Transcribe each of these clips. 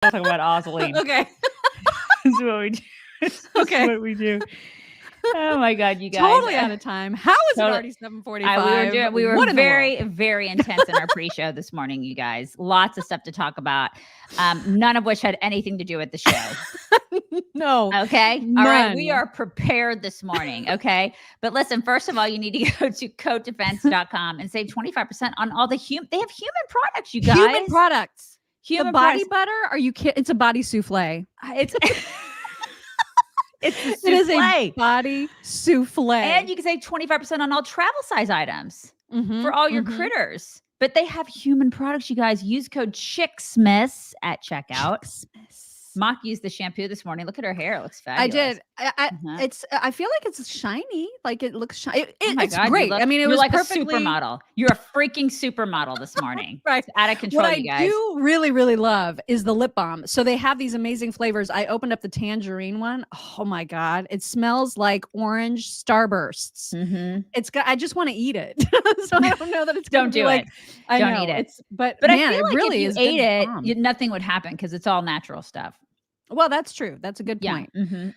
Talk about Ozaline. Okay. This is what we do. Okay. What we do. Oh my God, you guys! Totally out of time. How is it already 7:45? We were very intense in our pre-show this morning, you guys. Lots of stuff to talk about. None of which had anything to do with the show. No. Okay. None. All right. We are prepared this morning. Okay. But listen, first of all, you need to go to coatdefense.com and save 25% on all the they have human products, you guys. Human products. Human the body products. butter? Are you kidding? It's a body souffle. It is a body souffle. And you can save 25% on all travel size items for all your critters. But they have human products, you guys. Use code CHICKSMIS at checkout. Mock used the shampoo this morning. Look at her hair. It looks fabulous. I did. I feel like it's shiny. Like it looks shiny. It's God, great. I mean, it was like perfectly... a supermodel. You're a freaking supermodel this morning. Right. It's out of control, what you guys. I do really, really love is the lip balm. So they have these amazing flavors. I opened up the tangerine one. Oh my God. It smells like orange starbursts. It's got, I just want to eat it. So I don't know that it's don't do like, it. I don't know, eat it. But man, I feel like really if you ate it, nothing would happen because it's all natural stuff. Well, that's true. That's a good point.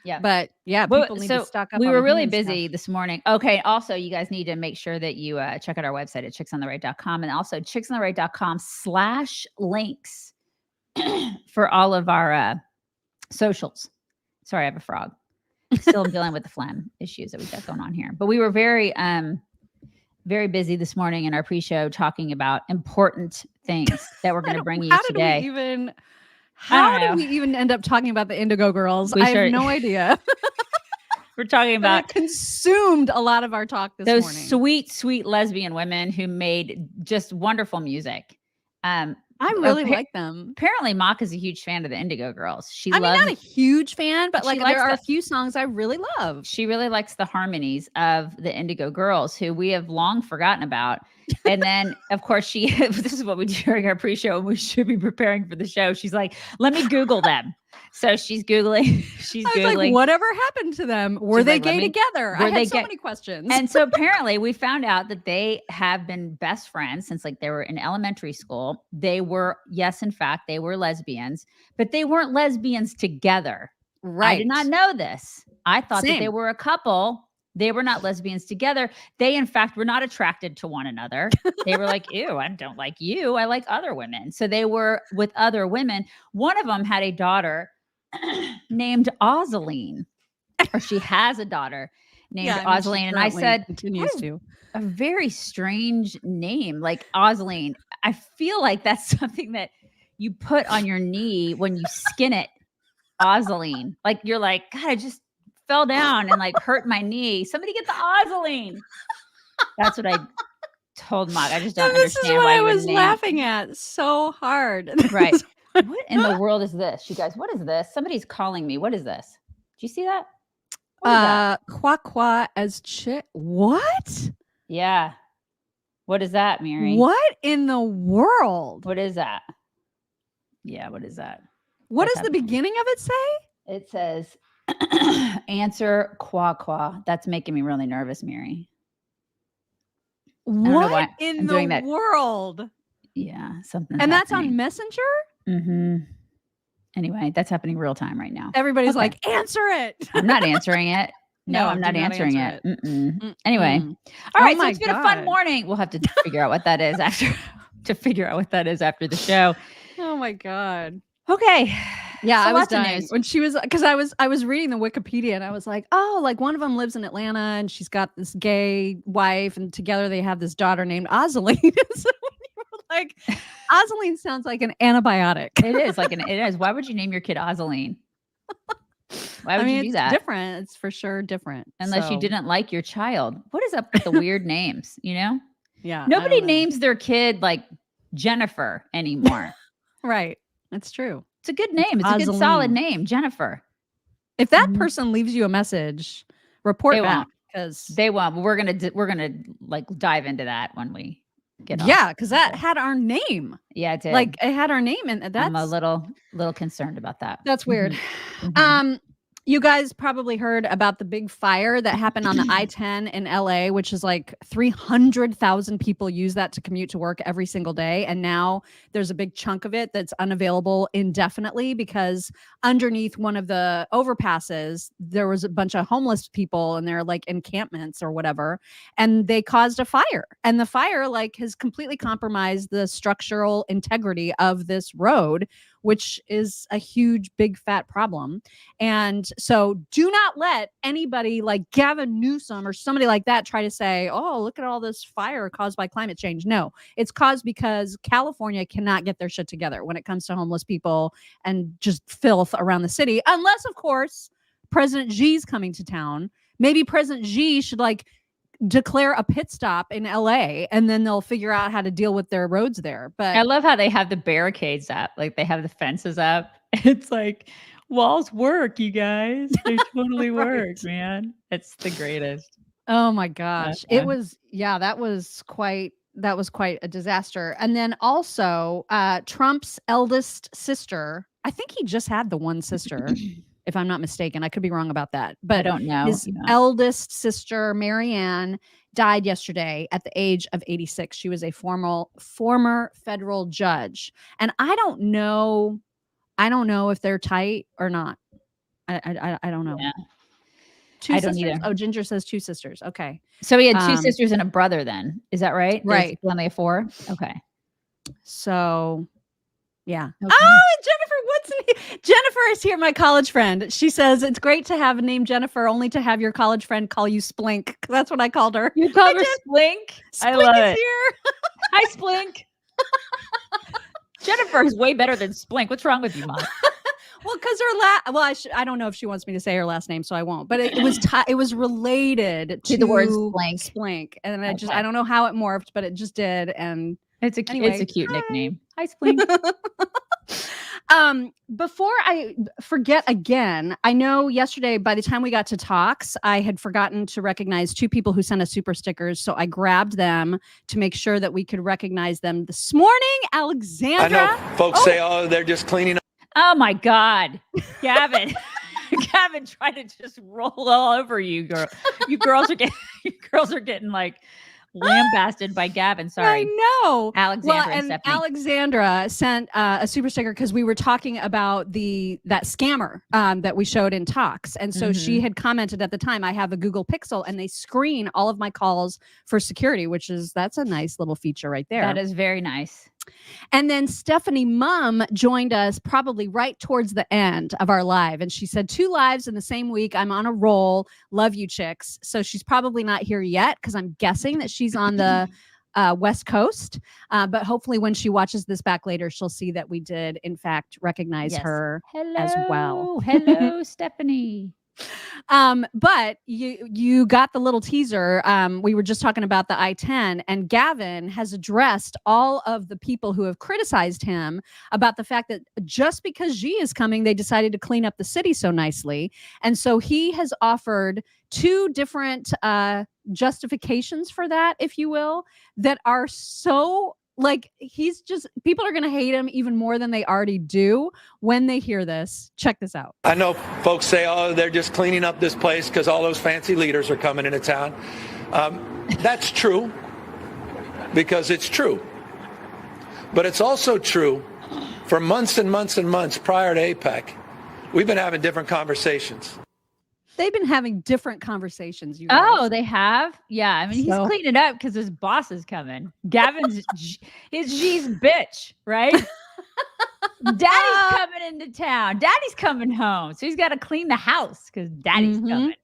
Yeah. But yeah, people need to stock up. We were really busy this morning. Okay. Also, you guys need to make sure that you check out our website at chicksontheright.com and also chicksontheright.com/links for all of our socials. Sorry, I have a frog. Still dealing with the phlegm issues that we've got going on here. But we were very busy this morning in our pre-show talking about important things that we're going to bring you today. How did we even end up talking about the Indigo Girls? I have no idea. We're talking about consumed a lot of our talk this morning. Those sweet, sweet lesbian women who made just wonderful music. I really like them. Apparently, Mock is a huge fan of the Indigo Girls. I'm not a huge fan, but like there are a few songs I really love. She really likes the harmonies of the Indigo Girls, who we have long forgotten about. And then, of course, this is what we do during our pre-show, and we should be preparing for the show. She's like, let me Google them. So she's Googling. Like, whatever happened to them? Were they gay together? I had so many questions. And so apparently we found out that they have been best friends since like they were in elementary school. They were, yes, in fact, they were lesbians, but they weren't lesbians together. Right. I did not know this. I thought that they were a couple. They were not lesbians together. They, in fact, were not attracted to one another. They were like, ew, I don't like you. I like other women. So they were with other women. One of them had a daughter named Ozaline, or she has a daughter named Ozaline. And I said, continues to a very strange name, like Ozaline. I feel like that's something that you put on your knee when you skin it. Ozaline. Like you're like, God, I just fell down and like hurt my knee. Somebody get the Ozaline. That's what I told Mock. I just don't understand. This is what I was laughing at so hard. Right. What in the world is this? You guys, what is this? Somebody's calling me. What is this? Do you see that? Qua as chick. What? Yeah. What is that, Mary? What in the world? What is that? Yeah, what is that? What does the beginning of it say? It says, answer qua. That's making me really nervous, Mary. What in the world? Yeah, something. And that's on Messenger? Mm-hmm. Anyway, that's happening real time right now. Everybody's like, answer it. I'm not answering it. No, I'm not answering it. Anyway. All right. So it's been a fun morning. We'll have to figure out what that is after the show. Oh my God. Okay. Yeah, so I was dying when she was, because I was reading the Wikipedia and I was like, oh, like one of them lives in Atlanta and she's got this gay wife and together they have this daughter named Ozaline. So like, Ozaline sounds like an antibiotic. It is like it is. Why would you name your kid Ozaline? Why would you do that? It's different. It's for sure different. Unless you didn't like your child. What is up with the weird names? You know? Yeah. Nobody names their kid like Jennifer anymore. Right. That's true. It's a good name. It's a good solid name, Jennifer. If that person leaves you a message, report back because they won't. We're gonna like dive into that when we get off. Yeah, because that had our name. Yeah, it did. Like it had our name, and that's I'm a little concerned about that. That's weird. You guys probably heard about the big fire that happened on the I-10 in LA, which is like 300,000 people use that to commute to work every single day. And now there's a big chunk of it that's unavailable indefinitely because underneath one of the overpasses, there was a bunch of homeless people and they're like encampments or whatever. And they caused a fire. And the fire like has completely compromised the structural integrity of this road, which is a huge, big, fat problem. And so do not let anybody like Gavin Newsom or somebody like that try to say, oh, look at all this fire caused by climate change. No, it's caused because California cannot get their shit together when it comes to homeless people and just filth around the city. Unless, of course, President Xi's coming to town. Maybe President Xi should like declare a pit stop in LA and then they'll figure out how to deal with their roads there. But I love how they have the barricades up, like they have the fences up. It's like walls work, you guys. They totally work, man. It's the greatest. Oh my gosh. It was, that was quite a disaster. And then also Trump's eldest sister, I think he just had the one sister. If I'm not mistaken. I could be wrong about that. But I don't know. His eldest sister, Marianne, died yesterday at the age of 86. She was a former federal judge. And I don't know if they're tight or not. I don't know. Yeah. Two sisters? Either. Oh, Ginger says two sisters. Okay. So he had two sisters and a brother then. Is that right? Right. Only 4? Okay. So... yeah. Okay. Oh, Jennifer is here, my college friend. She says it's great to have a name Jennifer, only to have your college friend call you Splink. That's what I called her. You called her Splink? I love it. Here. Hi, Splink. Jennifer is way better than Splink. What's wrong with you, Mom? Well, because her I don't know if she wants me to say her last name, so I won't. But it was related to the word Splink, and I don't know how it morphed, but it just did. And it's a cute nickname. Hi, Splink. Before I forget again, I know yesterday by the time we got to talks, I had forgotten to recognize 2 people who sent us super stickers. So I grabbed them to make sure that we could recognize them this morning. Alexandra. I know folks say, oh, they're just cleaning up. Oh my God. Gavin. Gavin tried to just roll all over you, girl. You girls are getting like lambasted by Gavin. Sorry. I know. Alexandra and Alexandra sent a super sticker because we were talking about that scammer that we showed in talks. And so she had commented at the time, I have a Google Pixel and they screen all of my calls for security, that's a nice little feature right there. That is very nice. And then Stephanie Mum joined us probably right towards the end of our live. And she said 2 lives in the same week. I'm on a roll. Love you, chicks. So she's probably not here yet because I'm guessing that she's on the West Coast. But hopefully when she watches this back later, she'll see that we did, in fact, recognize her as well. Hello, Stephanie. But you got the little teaser. We were just talking about the I-10, and Gavin has addressed all of the people who have criticized him about the fact that just because Xi is coming, they decided to clean up the city so nicely. And so he has offered 2 different justifications for that, if you will, that are so like people are going to hate him even more than they already do when they hear this. Check this out. I know folks say, oh, they're just cleaning up this place because all those fancy leaders are coming into town. That's true because it's true. But it's also true for months and months and months prior to APEC, we've been having different conversations. They've been having different conversations. You guys. Oh, they have? Yeah. I mean, he's cleaning up because his boss is coming. Gavin's G's bitch, right? Daddy's coming into town. Daddy's coming home. So he's got to clean the house because Daddy's coming.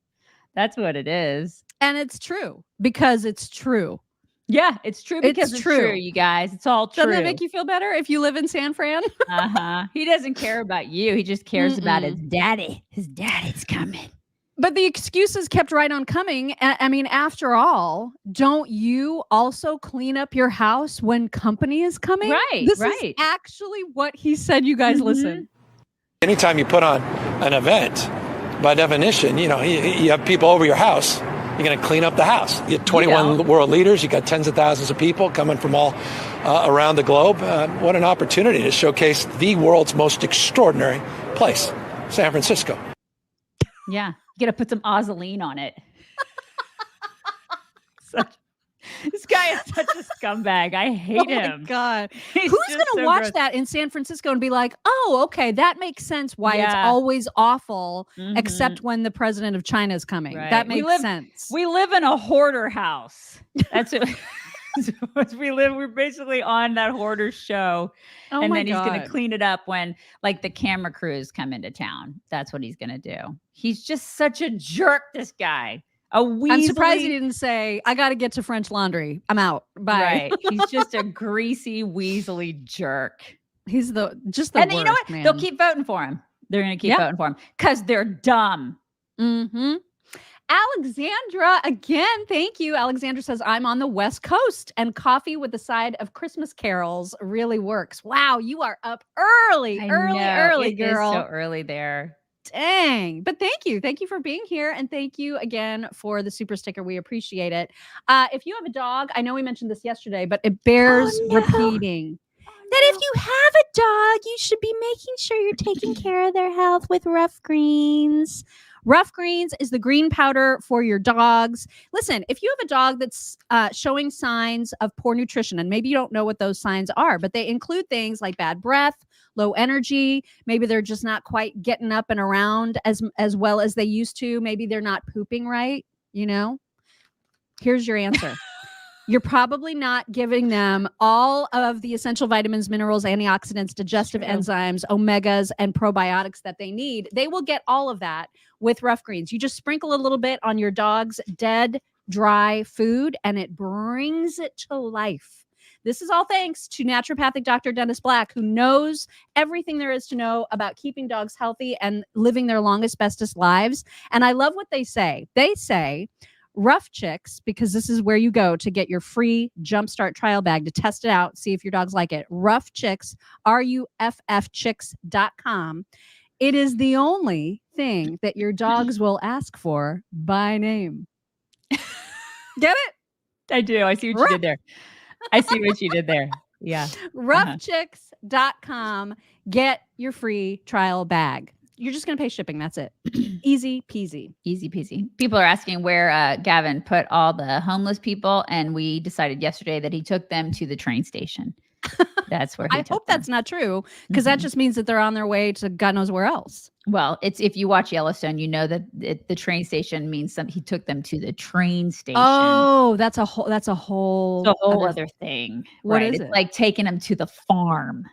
That's what it is. And it's true because it's true. Yeah, it's true because it's true, you guys. It's all true. Doesn't that make you feel better if you live in San Fran? He doesn't care about you. He just cares about his daddy. His daddy's coming. But the excuses kept right on coming. I mean, after all, don't you also clean up your house when company is coming? Right, This is actually what he said. You guys listen. Anytime you put on an event, by definition, you have people over your house. You're going to clean up the house. You have 21 world leaders. You got tens of thousands of people coming from all around the globe. What an opportunity to showcase the world's most extraordinary place, San Francisco. Yeah. You got to put some Ozoline on it. This guy is such a scumbag. I hate him. My God. He's Who's going to so watch gross. that in San Francisco and be like, oh, okay, that makes sense why it's always awful, except when the president of China is coming. Right. That makes sense. We live in a hoarder house. That's it. We're basically on that hoarder show. Oh and my then he's God. going to clean it up when like the camera crews come into town. That's what he's going to do. He's just such a jerk, this guy. I'm surprised he didn't say, I got to get to French Laundry. I'm out. Bye. Right. He's just a greasy, weaselly jerk. He's just the and worst, you know what? man. They'll keep voting for him. They're going to keep voting for him because they're dumb. Mm-hmm. Alexandra, again, thank you. Alexandra says, I'm on the West Coast and coffee with the side of Christmas carols really works. Wow, you are up early, early, girl. It is so early there. Dang. But thank you. Thank you for being here. And thank you again for the super sticker. We appreciate it. If you have a dog, I know we mentioned this yesterday, but it bears repeating. That if you have a dog, you should be making sure you're taking care of their health with Rough Greens. Rough Greens is the green powder for your dogs. Listen, if you have a dog that's showing signs of poor nutrition, and maybe you don't know what those signs are, but they include things like bad breath, low energy, maybe they're just not quite getting up and around as well as they used to. Maybe they're not pooping right, Here's your answer. You're probably not giving them all of the essential vitamins, minerals, antioxidants, digestive enzymes, omegas, and probiotics that they need. They will get all of that with Rough Greens. You just sprinkle a little bit on your dog's dead, dry food, and it brings it to life. This is all thanks to naturopathic Dr. Dennis Black, who knows everything there is to know about keeping dogs healthy and living their longest, bestest lives. And I love what they say. They say, Rough Chicks, because this is where you go to get your free Jumpstart trial bag to test it out, see if your dogs like it. Rough Chicks, RUFFchicks.com. It is the only thing that your dogs will ask for by name. Get it? I do. I see what you did there. I see what you did there. Yeah. Roughchicks.com. Get your free trial bag. You're just going to pay shipping. That's it. Easy peasy. Easy peasy. People are asking where Gavin put all the homeless people. And we decided yesterday that he took them to the train station. That's where I hope that's not true, because that just means that they're on their way to God knows where else. Well, it's if you watch Yellowstone, you know that the train station means he took them to the train station. Oh, that's a whole other thing. What right? is it's it? Like taking them to the farm.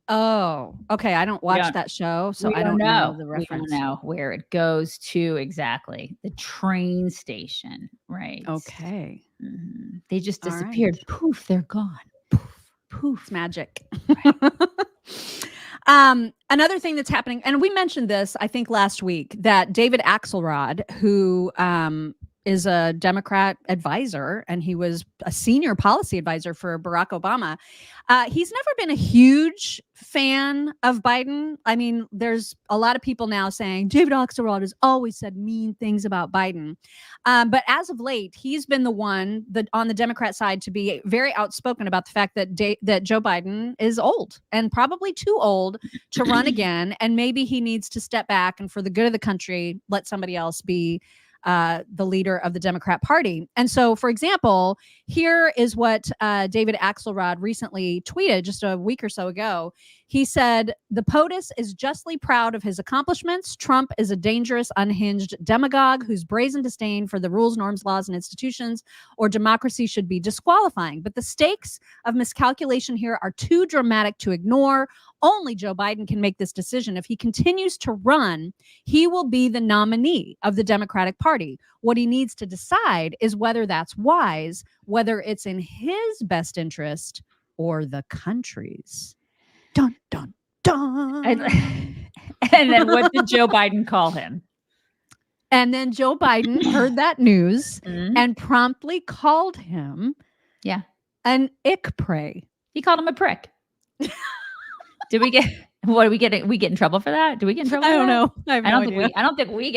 Oh, okay. I don't watch that show, so I don't know the reference. We don't know where it goes to exactly. The train station, right? Okay. Mm-hmm. They just disappeared. Right. Poof, they're gone. Poof, magic. Right. Another thing that's happening, and we mentioned this, I think, last week, that David Axelrod, who is a Democrat advisor, and he was a senior policy advisor for Barack Obama. He's never been a huge fan of Biden. I mean, there's a lot of people now saying David Axelrod has always said mean things about Biden. But as of late, he's been the one that on the Democrat side to be very outspoken about the fact that that Joe Biden is old and probably too old to run again. And maybe he needs to step back and for the good of the country, let somebody else be the leader of the Democrat Party. And so, for example, here is what David Axelrod recently tweeted just a week or so ago. He said, the POTUS is justly proud of his accomplishments. Trump is a dangerous, unhinged demagogue whose brazen disdain for the rules, norms, laws, and institutions or democracy should be disqualifying. But the stakes of miscalculation here are too dramatic to ignore. Only Joe Biden can make this decision. If he continues to run, he will be the nominee of the Democratic Party. What he needs to decide is whether that's wise, whether it's in his best interest or the country's. Dun, dun, dun. And then what did Joe Biden call him? And then Joe Biden heard that news and promptly called him an ick-pray. He called him a prick. Did we get we get in trouble for that? Do we get in trouble? I don't know. I don't think we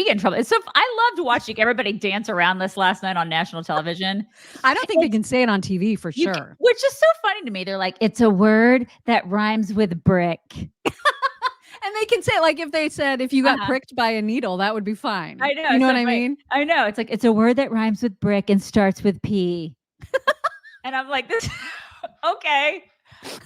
get in trouble. It's so I loved watching everybody dance around this last night on national television. I don't think they can say it on TV for sure. Which is so funny to me. They're like, it's a word that rhymes with brick. And they can say, like, if they said, if you got pricked by a needle, that would be fine. I know. You know what I mean? I know. It's like, it's a word that rhymes with brick and starts with P. And I'm like, this, okay.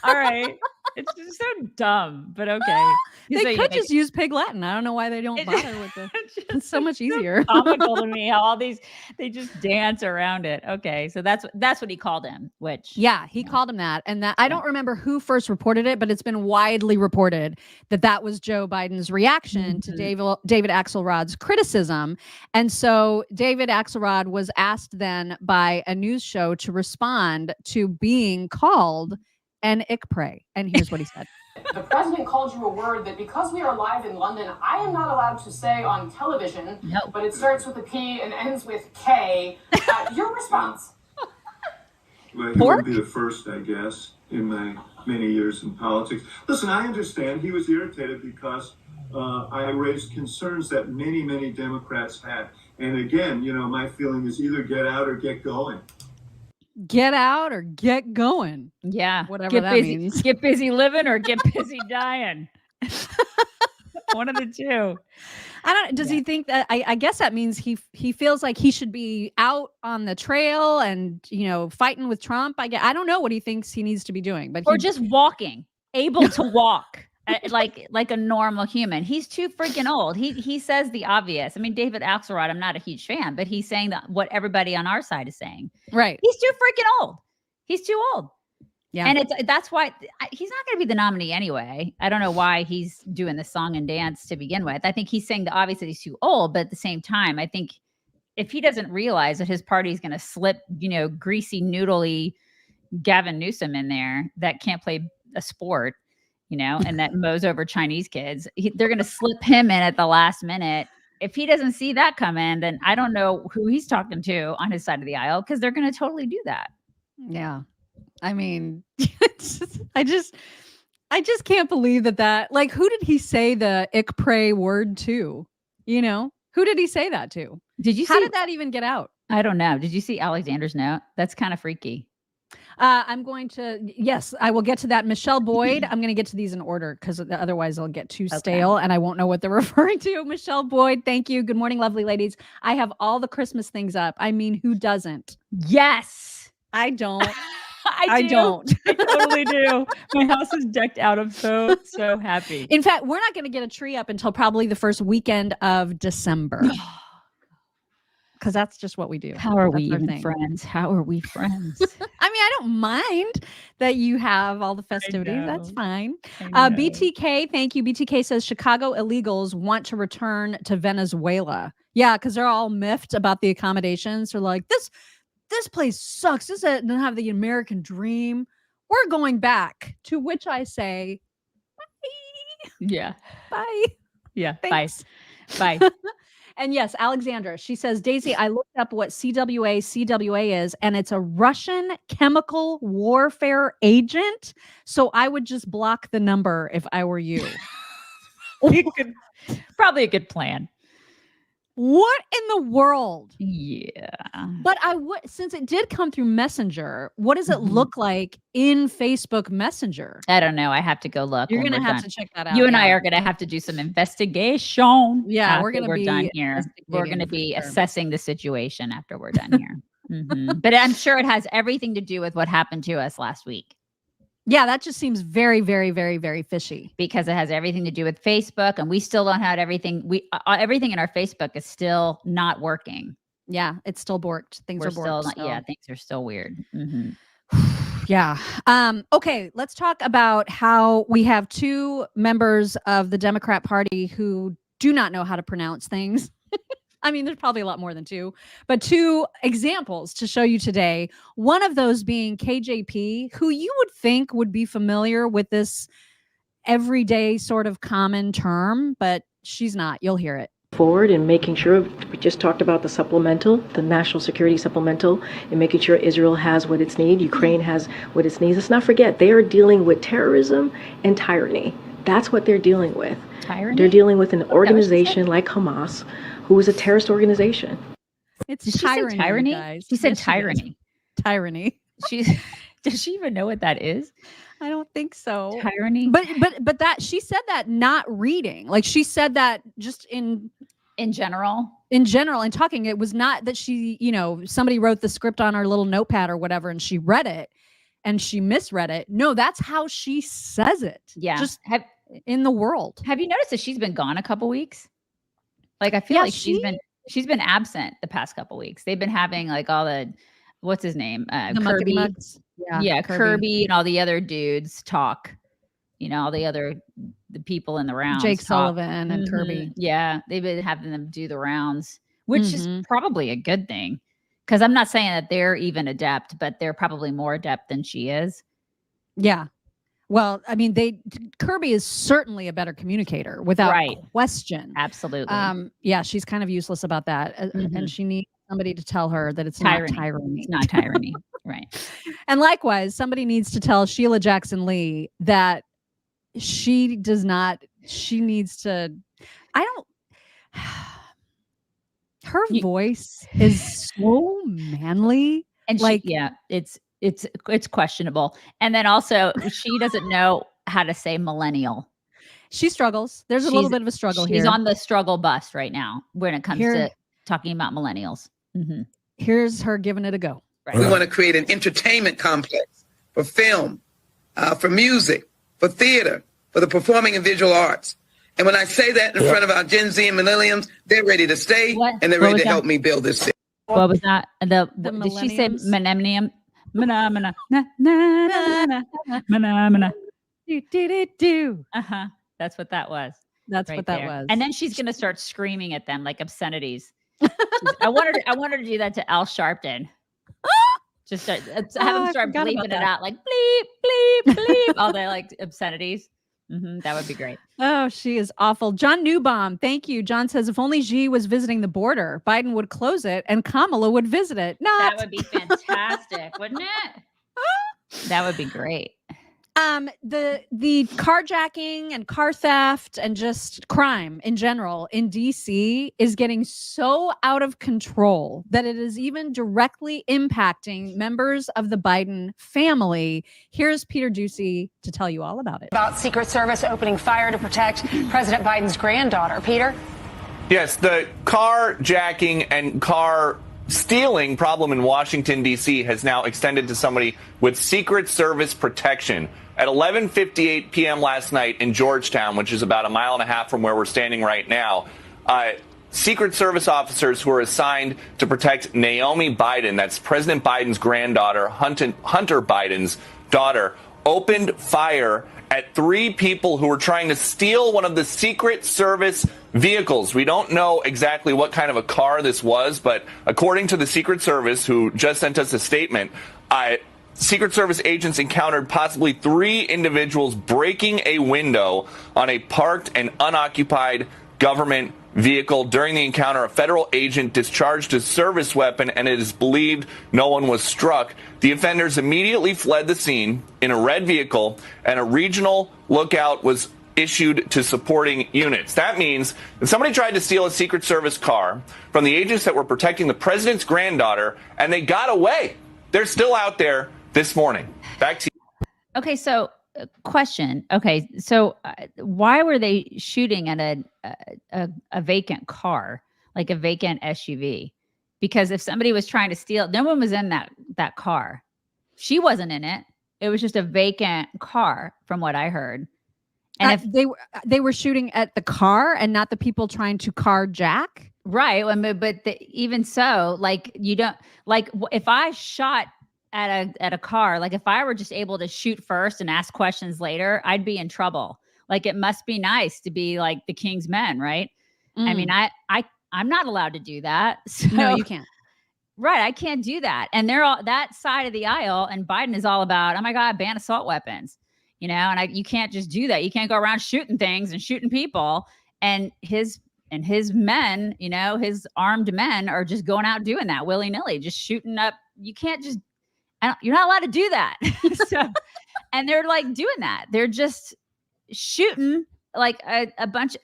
All right. It's just so dumb, but okay. They could just use Pig Latin. I don't know why they don't bother with it. It's so much easier. Comical to me how all these, they just dance around it. Okay, so that's what he called him. Which he called him that, and that I don't remember who first reported it, but it's been widely reported that was Joe Biden's reaction to David Axelrod's criticism. And so David Axelrod was asked then by a news show to respond to being called an ick-pray. And here's what he said. The president called you a word that, because we are live in London, I am not allowed to say on television, but it starts with a P and ends with K. Your response? Well, he wouldn't be the first, I guess, in my many years in politics. Listen, I understand he was irritated because I raised concerns that many, many Democrats had. And again, my feeling is either get out or get going. Get out or get going. Yeah. Whatever that means. Get busy living or get busy dying. One of the two. Does he think that, I guess that means he feels like he should be out on the trail and, fighting with Trump. I don't know what he thinks he needs to be doing, or just walking, able to walk. Like a normal human. He's too freaking old. He says the obvious. I mean, David Axelrod, I'm not a huge fan, but he's saying what everybody on our side is saying. Right. He's too freaking old. He's too old. Yeah. And that's why he's not going to be the nominee anyway. I don't know why he's doing the song and dance to begin with. I think he's saying the obvious that he's too old, but at the same time, I think if he doesn't realize that his party is going to slip, greasy, noodly Gavin Newsom in there that can't play a sport, and that mows over Chinese kids, they're going to slip him in at the last minute. If he doesn't see that come in, then I don't know who he's talking to on his side of the aisle, because they're going to totally do that. Yeah. I mean, I just can't believe that, like, who did he say the ick-pray word to? Who did he say that to? How did that even get out? I don't know. Did you see Alexander's note? That's kind of freaky. Yes, I will get to that. Michelle Boyd, I'm going to get to these in order because otherwise I'll get too stale and I won't know what they're referring to. Michelle Boyd, thank you. Good morning, lovely ladies. I have all the Christmas things up. I mean, who doesn't? Yes. I don't. I don't. I totally do. My house is decked out. I'm so happy. In fact, we're not going to get a tree up until probably the first weekend of December. Because that's just what we do. How are we even friends? How are we friends? I mean, I don't mind that you have all the festivities. That's fine. BTK, thank you. BTK says Chicago illegals want to return to Venezuela. Yeah, because they're all miffed about the accommodations. They're like, this place sucks. This doesn't have the American dream. We're going back. To which I say, bye. Yeah. Bye. Yeah. Thanks. Bye. And yes, Alexandra, she says, Daisy, I looked up what CWA is, and it's a Russian chemical warfare agent. So I would just block the number if I were you. Probably a good plan. What in the world? Yeah. But I would, since it did come through Messenger, what does it look like in Facebook Messenger? I don't know. I have to go look. You're going to have to check that out. You and I are going to have to do some investigation. Yeah, we're going to be done here. We're going to be assessing the situation after we're done here. But I'm sure it has everything to do with what happened to us last week. Yeah, that just seems very, very, very, very fishy. Because it has everything to do with Facebook, and we still don't have everything. Everything in our Facebook is still not working. Yeah, it's still borked. Things are borked. Yeah, things are still weird. Yeah. Okay, let's talk about how we have two members of the Democrat Party who do not know how to pronounce things. I mean, there's probably a lot more than two, but two examples to show you today. One of those being KJP, who you would think would be familiar with this everyday sort of common term, but she's not. You'll hear it. Forward in making sure, we just talked about the supplemental, the national security supplemental, and making sure Israel has what it needs, Ukraine has what it needs. Let's not forget, they are dealing with terrorism and tyranny. That's what they're dealing with. Tyranny? They're dealing with an organization like Hamas, who is a terrorist organization. It's tyranny. She said tyranny. Tyranny. Does she even know what that is? I don't think so. Tyranny. But that she said that not reading. Like she said that just in general. In general, and talking, it was not that she, somebody wrote the script on her little notepad or whatever and she read it and she misread it. No, that's how she says it. Yeah. Just in the world. Have you noticed that she's been gone a couple weeks? Like I feel like she's been absent the past couple weeks. They've been having like all the what's his name? Kirby. Yeah, Kirby and all the other dudes talk. All the people in the rounds. Jake Sullivan and Kirby. Yeah, they've been having them do the rounds, which is probably a good thing. Because I'm not saying that they're even adept, but they're probably more adept than she is. Yeah. Well, I mean, Kirby is certainly a better communicator without question. Absolutely. Yeah, she's kind of useless about that. And she needs somebody to tell her that it's not tyranny. It's not tyranny. Right. And likewise, somebody needs to tell Sheila Jackson Lee that she needs to, her voice is so manly. And it's questionable. And then also she doesn't know how to say millennial. She struggles. There's a little bit of a struggle here. She's on the struggle bus right now when it comes to talking about millennials. Here's her giving it a go. Right. We want to create an entertainment complex for film, for music, for theater, for the performing and visual arts. And when I say that in front of our Gen Z and millennials, they're ready to stay and they're ready to help me build this city. What was that? Did she say millennium? Do. That's what that was. That's what that was. And then she's gonna start screaming at them like obscenities. I want her to do that to Al Sharpton. Just have him start bleeping it out like bleep, bleep, bleep, all the like obscenities. That would be great. Oh, she is awful. John Newbaum, thank you. John says, if only Xi was visiting the border, Biden would close it and Kamala would visit it. That would be fantastic, wouldn't it? That would be great. The carjacking and car theft and just crime in general in DC is getting so out of control that it is even directly impacting members of the Biden family. Here's Peter Ducey to tell you all about it. About Secret Service opening fire to protect President Biden's granddaughter. Peter? Yes, the carjacking and car stealing problem in Washington, D.C. has now extended to somebody with Secret Service protection. At 11:58 p.m. last night in Georgetown, which is about a mile and a half from where we're standing right now, Secret Service officers who are assigned to protect Naomi Biden, that's President Biden's granddaughter, Hunter Biden's daughter, opened fire at 3 people who were trying to steal one of the Secret Service vehicles. We don't know exactly what kind of a car this was, but according to the Secret Service, who just sent us a statement, Secret Service agents encountered possibly 3 individuals breaking a window on a parked and unoccupied government vehicle. During the encounter, a federal agent discharged a service weapon, and it is believed no one was struck. The offenders immediately fled the scene in a red vehicle, and a regional lookout was issued to supporting units. That means that somebody tried to steal a Secret Service car from the agents that were protecting the president's granddaughter, and they got away. They're still out there this morning. Back to you. Okay, so question. Okay, so why were they shooting at a vacant car, like a vacant SUV? Because if somebody was trying to steal, no one was in that car. She wasn't in it. It was just a vacant car, from what I heard. And if they were shooting at the car and not the people trying to carjack, right? But even so, like you don't like if I shot at a car, like if I were just able to shoot first and ask questions later, I'd be in trouble. Like it must be nice to be like the king's men, right? I mean, I'm not allowed to do that. So, no, you can't. Right, I can't do that. And they're all that side of the aisle, and Biden is all about, oh my God, ban assault weapons, and you can't just do that. You can't go around shooting things and shooting people. And his men, his armed men are just going out doing that willy-nilly, just shooting up. You can't just. You're not allowed to do that. So, and they're like doing that. They're just shooting like a bunch.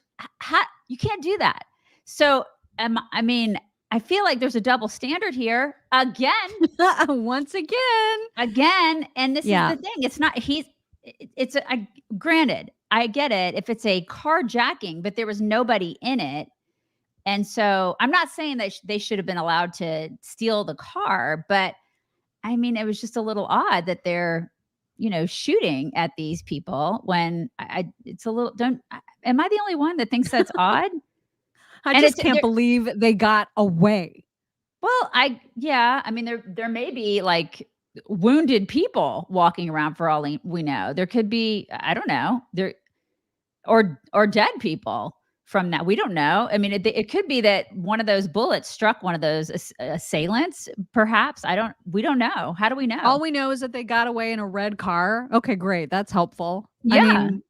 You can't do that. So, I mean, I feel like there's a double standard here again. Once again. And this is the thing. It's not, granted, I get it if it's a carjacking, but there was nobody in it. And so I'm not saying that they should have been allowed to steal the car, but I mean, it was just a little odd that they're, shooting at these people when it's a little, am I the only one that thinks that's odd? I just can't believe they got away. Well, I mean, there may be like wounded people walking around for all we know. There could be, I don't know, or dead people from that. We don't know. I mean, it could be that one of those bullets struck one of those assailants, perhaps. We don't know. How do we know? All we know is that they got away in a red car. Okay, great. That's helpful. Yeah. I mean,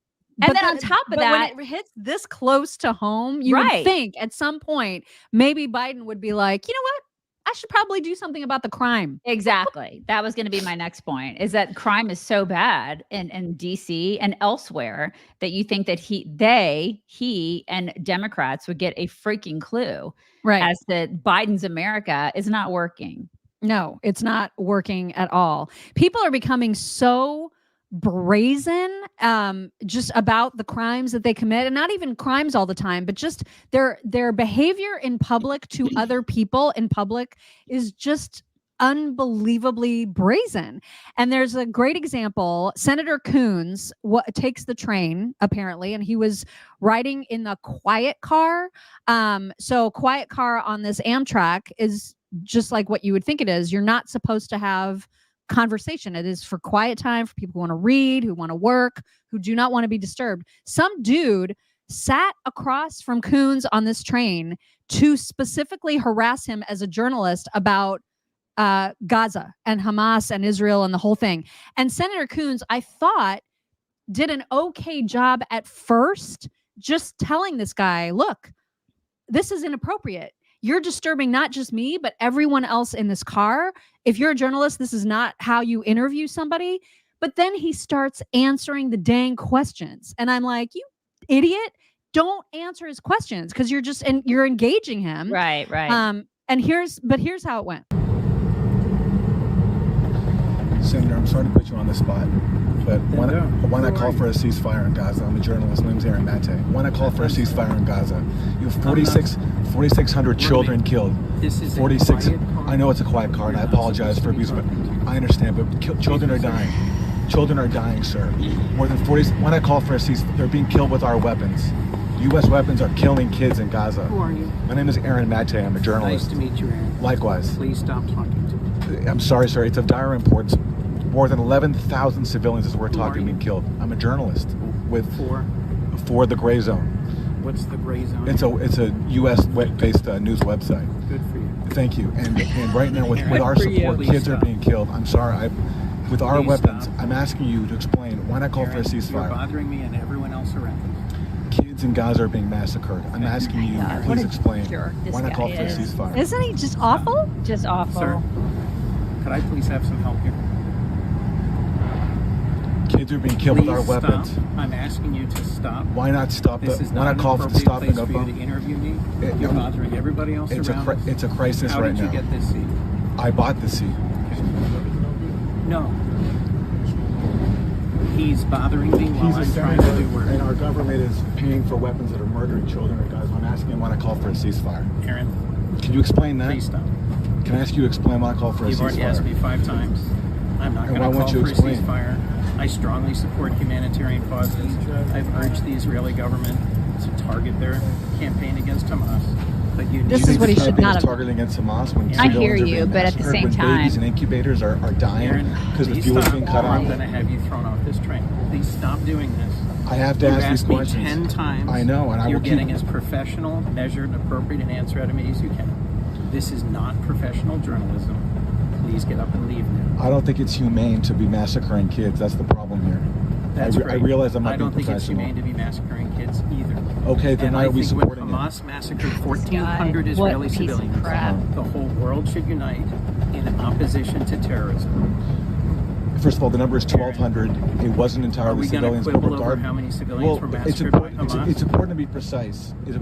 and then on top of that, when it hits this close to home, you would think at some point, maybe Biden would be like, you know what? I should probably do something about the crime. Exactly. That was going to be my next point, is that crime is so bad in DC and elsewhere that you think that he and Democrats would get a freaking clue as to Biden's America is not working. No, it's not working at all. People are becoming so brazen just about the crimes that they commit, and not even crimes all the time, but just their behavior in public to other people in public is just unbelievably brazen. And there's a great example. Senator Coons takes the train apparently, and he was riding in the quiet car. So quiet car on this Amtrak is just like what you would think it is. You're not supposed to have conversation. It is for quiet time, for people who want to read, who want to work, who do not want to be disturbed. Some dude sat across from Coons on this train to specifically harass him as a journalist about Gaza and Hamas and Israel and the whole thing. And Senator Coons, I thought, did an okay job at first, just telling this guy, look, this is inappropriate. You're disturbing not just me, but everyone else in this car. If you're a journalist, this is not how you interview somebody. But then he starts answering the dang questions. And I'm like, you idiot, don't answer his questions, because you're engaging him. Right. And here's how it went. Senator, I'm sorry to put you on the spot, but when I call for a ceasefire in Gaza, I'm a journalist, my name's Aaron Mate. When I call for a ceasefire in Gaza, you have 4,600 children killed. 46. I know it's a quiet car, and I apologize for abuse, but I understand. But children are dying. Children are dying, sir. More than 40. When I call for a ceasefire, they're being killed with our weapons. U.S. weapons are killing kids in Gaza. Who are you? My name is Aaron Mate. I'm a journalist. Nice to meet you, Aaron. Likewise. Please stop talking to me. I'm sorry, sir. It's of dire importance. More than 11,000 civilians, as we're talking, being killed. I'm a journalist for the Gray Zone. What's the Gray Zone? It's a U.S.-based news website. Good for you. Thank you. And right now, with our support, kids are being killed. I'm sorry. With our weapons, I'm asking you to explain why not call for a ceasefire. You're bothering me and everyone else around us. Kids in Gaza are being massacred. I'm asking you to please explain why not call for a ceasefire. Isn't he just awful? Just awful. Sir, could I please have some help here? Kids are being killed with our weapons. Stop. I'm asking you to stop. Why not stop? Why not call for the stopping of you to interview me? You're bothering everybody else around us. It's a crisis right now. How did you get this seat? I bought the seat. Okay. No. He's bothering me while I'm trying to do work. And our government is paying for weapons that are murdering children in Gaza. I'm asking him why not call for a ceasefire. Aaron. Can you explain that? Please stop. Can I ask you to explain why I call for a ceasefire? You've already asked me 5 times. I'm not going to call for a ceasefire. I strongly support humanitarian causes. I've urged the Israeli government to target their campaign against Hamas. But this is what he should not have targeting against Hamas when I hear you, but at the same time, babies and incubators are dying because the fuel is being cut off. I'm going to have you thrown off this train. Please stop doing this. I have to ask these questions. You've asked me 10 times. I know, and you're getting as professional, measured, and appropriate an answer out of me as you can. This is not professional journalism. Please get up and leave now. I don't think it's humane to be massacring kids. That's the problem here. That's I realize I'm not being professional. I don't think it's humane to be massacring kids either. Okay, then why are we supporting when Hamas massacred 1,400 Israeli civilians, the whole world should unite in opposition to terrorism. First of all, the number is 1,200. It wasn't entirely civilians. Are we going to quibble over how many civilians were massacred by Hamas? It's important to be precise. It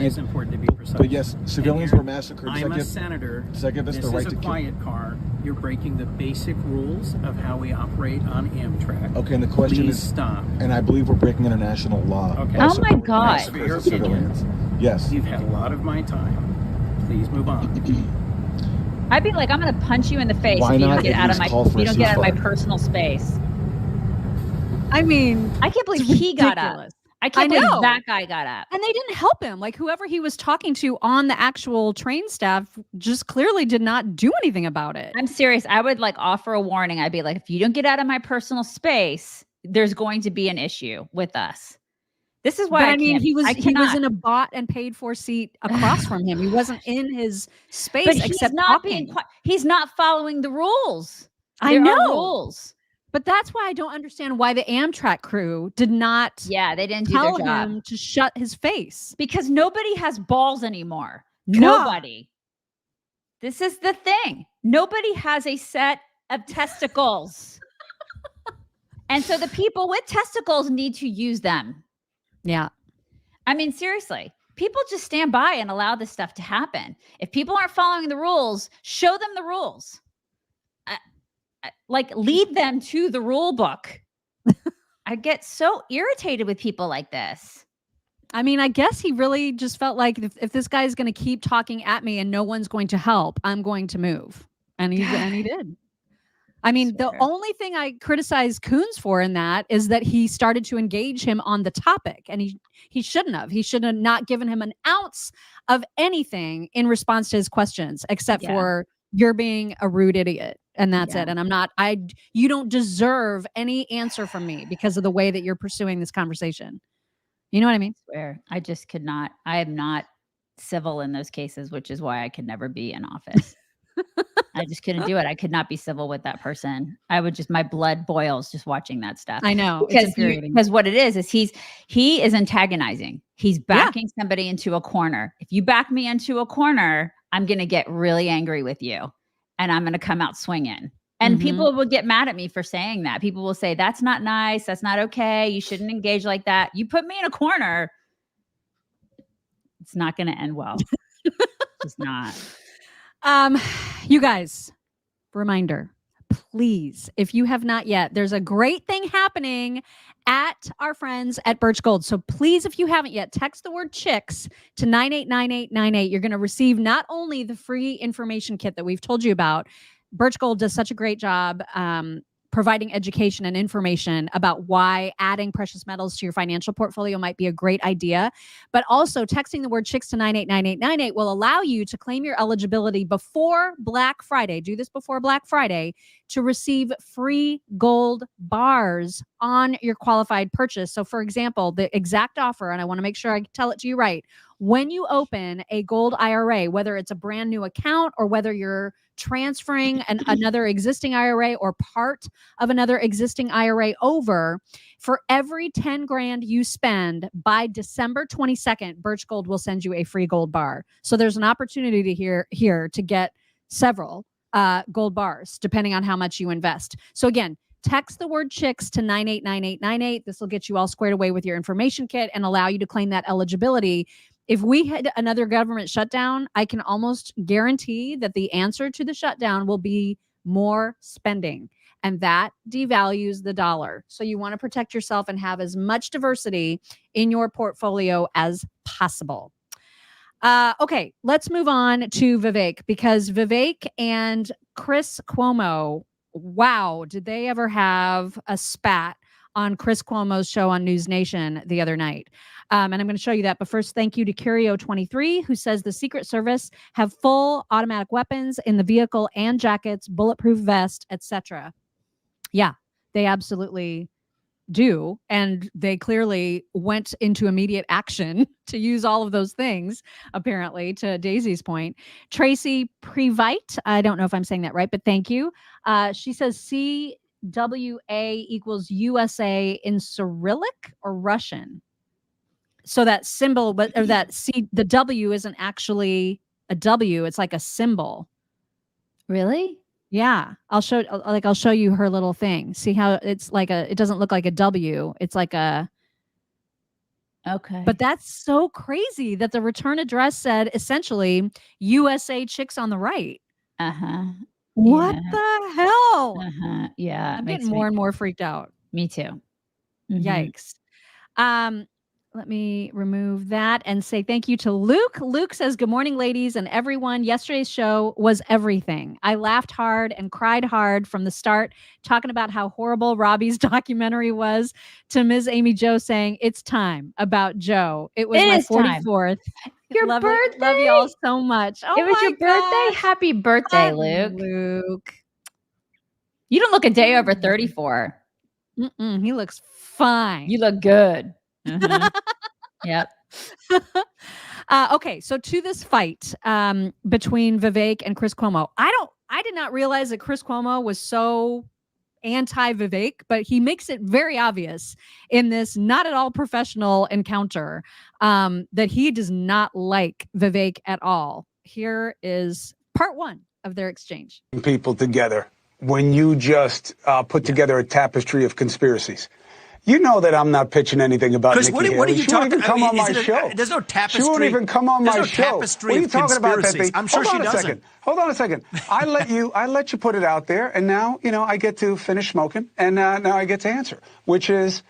is important to be precise. But yes, civilians were massacred. I'm a senator. Does that give us the right to kill? This is a quiet car. You're breaking the basic rules of how we operate on Amtrak. Okay, and the question Please is, stop. And I believe we're breaking international law. Okay. Oh my God. For your opinion. Yes. You've had a lot of my time. Please move on. I'd be like, I'm going to punch you in the face Why if you not don't get at out of least my call for a you don't get out of my ceasefire? personal space. I mean, I can't believe he got up. I can't believe that guy got up. And they didn't help him. Like whoever he was talking to on the actual train staff just clearly did not do anything about it. I'm serious. I would like offer a warning. I'd be like, if you don't get out of my personal space, there's going to be an issue with us. This is why I mean, he was in a bought and paid for seat across from him. He wasn't in his space, but except he's not talking. He's not following the rules. I know rules. But that's why I don't understand why the Amtrak crew did not. Yeah, they didn't tell do their job. him to shut his face because nobody has balls anymore. Nobody. This is the thing. Nobody has a set of testicles. And so the people with testicles need to use them. Yeah. I mean, seriously, people just stand by and allow this stuff to happen. If people aren't following the rules, show them the rules. Like lead them to the rule book. I get so irritated with people like this. I mean, I guess he really just felt like if this guy's going to keep talking at me and no one's going to help, I'm going to move. And he did. I mean, the only thing I criticize Coons for in that is that he started to engage him on the topic, and he shouldn't have. He should have not given him an ounce of anything in response to his questions, except for you're being a rude idiot. And that's it. And you don't deserve any answer from me because of the way that you're pursuing this conversation. You know what I mean? I swear. I just could not. I am not civil in those cases, which is why I could never be in office. I just couldn't do it. I could not be civil with that person. I would just, my blood boils just watching that stuff. I know. Because what it is he is antagonizing. He's backing somebody into a corner. If you back me into a corner, I'm going to get really angry with you. And I'm going to come out swinging. And people will get mad at me for saying that. People will say, that's not nice. That's not okay. You shouldn't engage like that. You put me in a corner, it's not going to end well. It's not. You guys, reminder, please, if you have not yet, there's a great thing happening at our friends at Birch Gold. So please, if you haven't yet, text the word chicks to 989898. You're going to receive not only the free information kit that we've told you about. Birch Gold does such a great job providing education and information about why adding precious metals to your financial portfolio might be a great idea. But also texting the word chicks to 989898 will allow you to claim your eligibility before Black Friday. Do this before Black Friday to receive free gold bars on your qualified purchase. So for example, the exact offer, and I want to make sure I tell it to you right, when you open a gold IRA, whether it's a brand new account or whether you're transferring another existing IRA or part of another existing IRA over, for every 10 grand you spend by December 22nd, Birch Gold will send you a free gold bar. So there's an opportunity here to get several gold bars, depending on how much you invest. So again, text the word chicks to 989898. This will get you all squared away with your information kit and allow you to claim that eligibility. If we had another government shutdown, I can almost guarantee that the answer to the shutdown will be more spending, and that devalues the dollar. So you want to protect yourself and have as much diversity in your portfolio as possible. Okay, let's move on to Vivek, because Vivek and Chris Cuomo, wow, did they ever have a spat on Chris Cuomo's show on News Nation the other night. And I'm going to show you that. But first, thank you to Curio23, who says the Secret Service have full automatic weapons in the vehicle and jackets, bulletproof vest, etc. Yeah, they absolutely do. And they clearly went into immediate action to use all of those things, apparently, to Daisy's point. Tracy Previte, I don't know if I'm saying that right, but thank you. She says CWA equals USA in Cyrillic or Russian. So that symbol, or that the W isn't actually a W. It's like a symbol. Really? Yeah. I'll show you her little thing. See how it's like it doesn't look like a W. It's like a. Okay. But that's so crazy that the return address said essentially USA chicks on the right. Uh-huh. What the hell? Yeah. I'm getting more and more freaked out. Me too. Yikes. Let me remove that and say thank you to Luke. Luke says, good morning, ladies and everyone. Yesterday's show was everything. I laughed hard and cried hard from the start, talking about how horrible Robbie's documentary was, to Ms. Amy Jo saying, it's time about Joe. It was my 44th. Your birthday? Love you all so much. Oh, it was your birthday? Happy birthday, Luke. Luke. You don't look a day over 34. He looks fine. You look good. Yep. Okay, so to this fight between Vivek and Chris Cuomo, I did not realize that Chris Cuomo was so anti-Vivek, but he makes it very obvious in this not at all professional encounter that he does not like Vivek at all. Here is part one of their exchange. People together when you just put together a tapestry of conspiracies. You know that I'm not pitching anything about Chris, Nikki Haley. what are you talking about? She won't even come on my show. There's no tapestry. She won't even come on my show. What are you talking about, Pepe? I'm sure she doesn't. Hold on a second. I let you put it out there, and now I get to finish smoking, and now I get to answer, which is,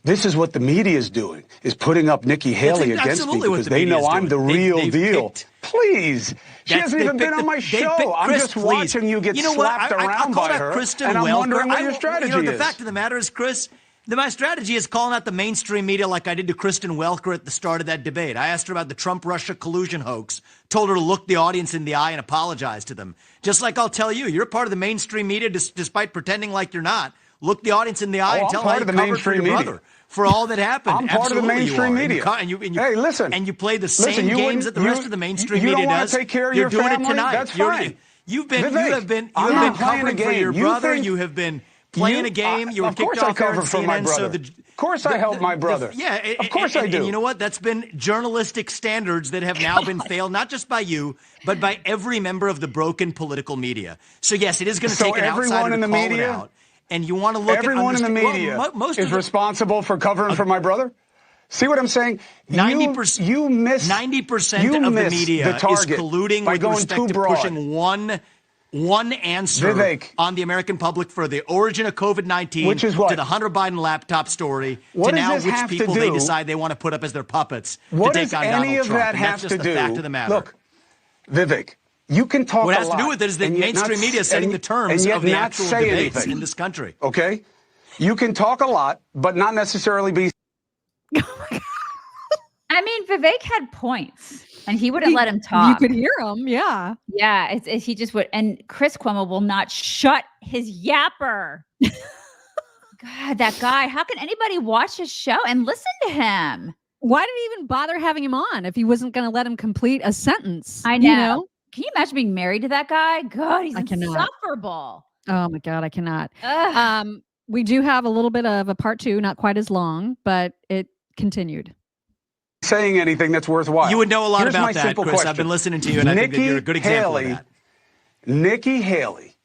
this is what the media is doing, is putting up Nikki Haley against me because they know I'm the real deal. Please. She hasn't even been on my show. I'm just watching you get slapped around by her, and I'm wondering what your strategy is. The fact of the matter is, Chris, my strategy is calling out the mainstream media like I did to Kristen Welker at the start of that debate. I asked her about the Trump-Russia collusion hoax, told her to look the audience in the eye and apologize to them. Just like I'll tell you, you're part of the mainstream media despite pretending like you're not. Look the audience in the eye and tell them how you covered for your brother for all that happened. I'm part of the mainstream media. Hey, listen. And you play the same games that the rest of the mainstream media does. You don't want to take care of your family? You're doing it tonight. That's fine. You have been covering for your brother. You have been playing a game. You were kicked off there on CNN. Of course I help my brother. Of course I do. And you know what? That's been journalistic standards that have now been failed, not just by you, but by every member of the broken political media. So yes, it is going to take an outsider to call it out. And you want to look everyone in the media is responsible for covering for my brother? See what I'm saying? 90%. You miss 90% of the media is colluding with respect to pushing one answer Vivek, on the American public for the origin of COVID-19, which is what? To the Hunter Biden laptop story, what to now which people they decide they want to put up as their puppets what to take on Donald Trump. What does any of that have to do? The fact of the matter. Look, Vivek, you can talk a lot. What it has to do with it is that mainstream media is setting the terms of the actual debates in this country. Okay? You can talk a lot, but not necessarily be... I mean, Vivek had points, and he wouldn't let him talk. You could hear him, yeah. Yeah, he just would. And Chris Cuomo will not shut his yapper. God, that guy. How can anybody watch his show and listen to him? Why did he even bother having him on if he wasn't going to let him complete a sentence? I know. You know? Can you imagine being married to that guy? God, he's insufferable. Oh my God, I cannot. We do have a little bit of a part two, not quite as long, but it continued. Saying anything that's worthwhile. You would know a lot about that, Chris. Question. I've been listening to you, and I think that you're a good example of that. Nikki Haley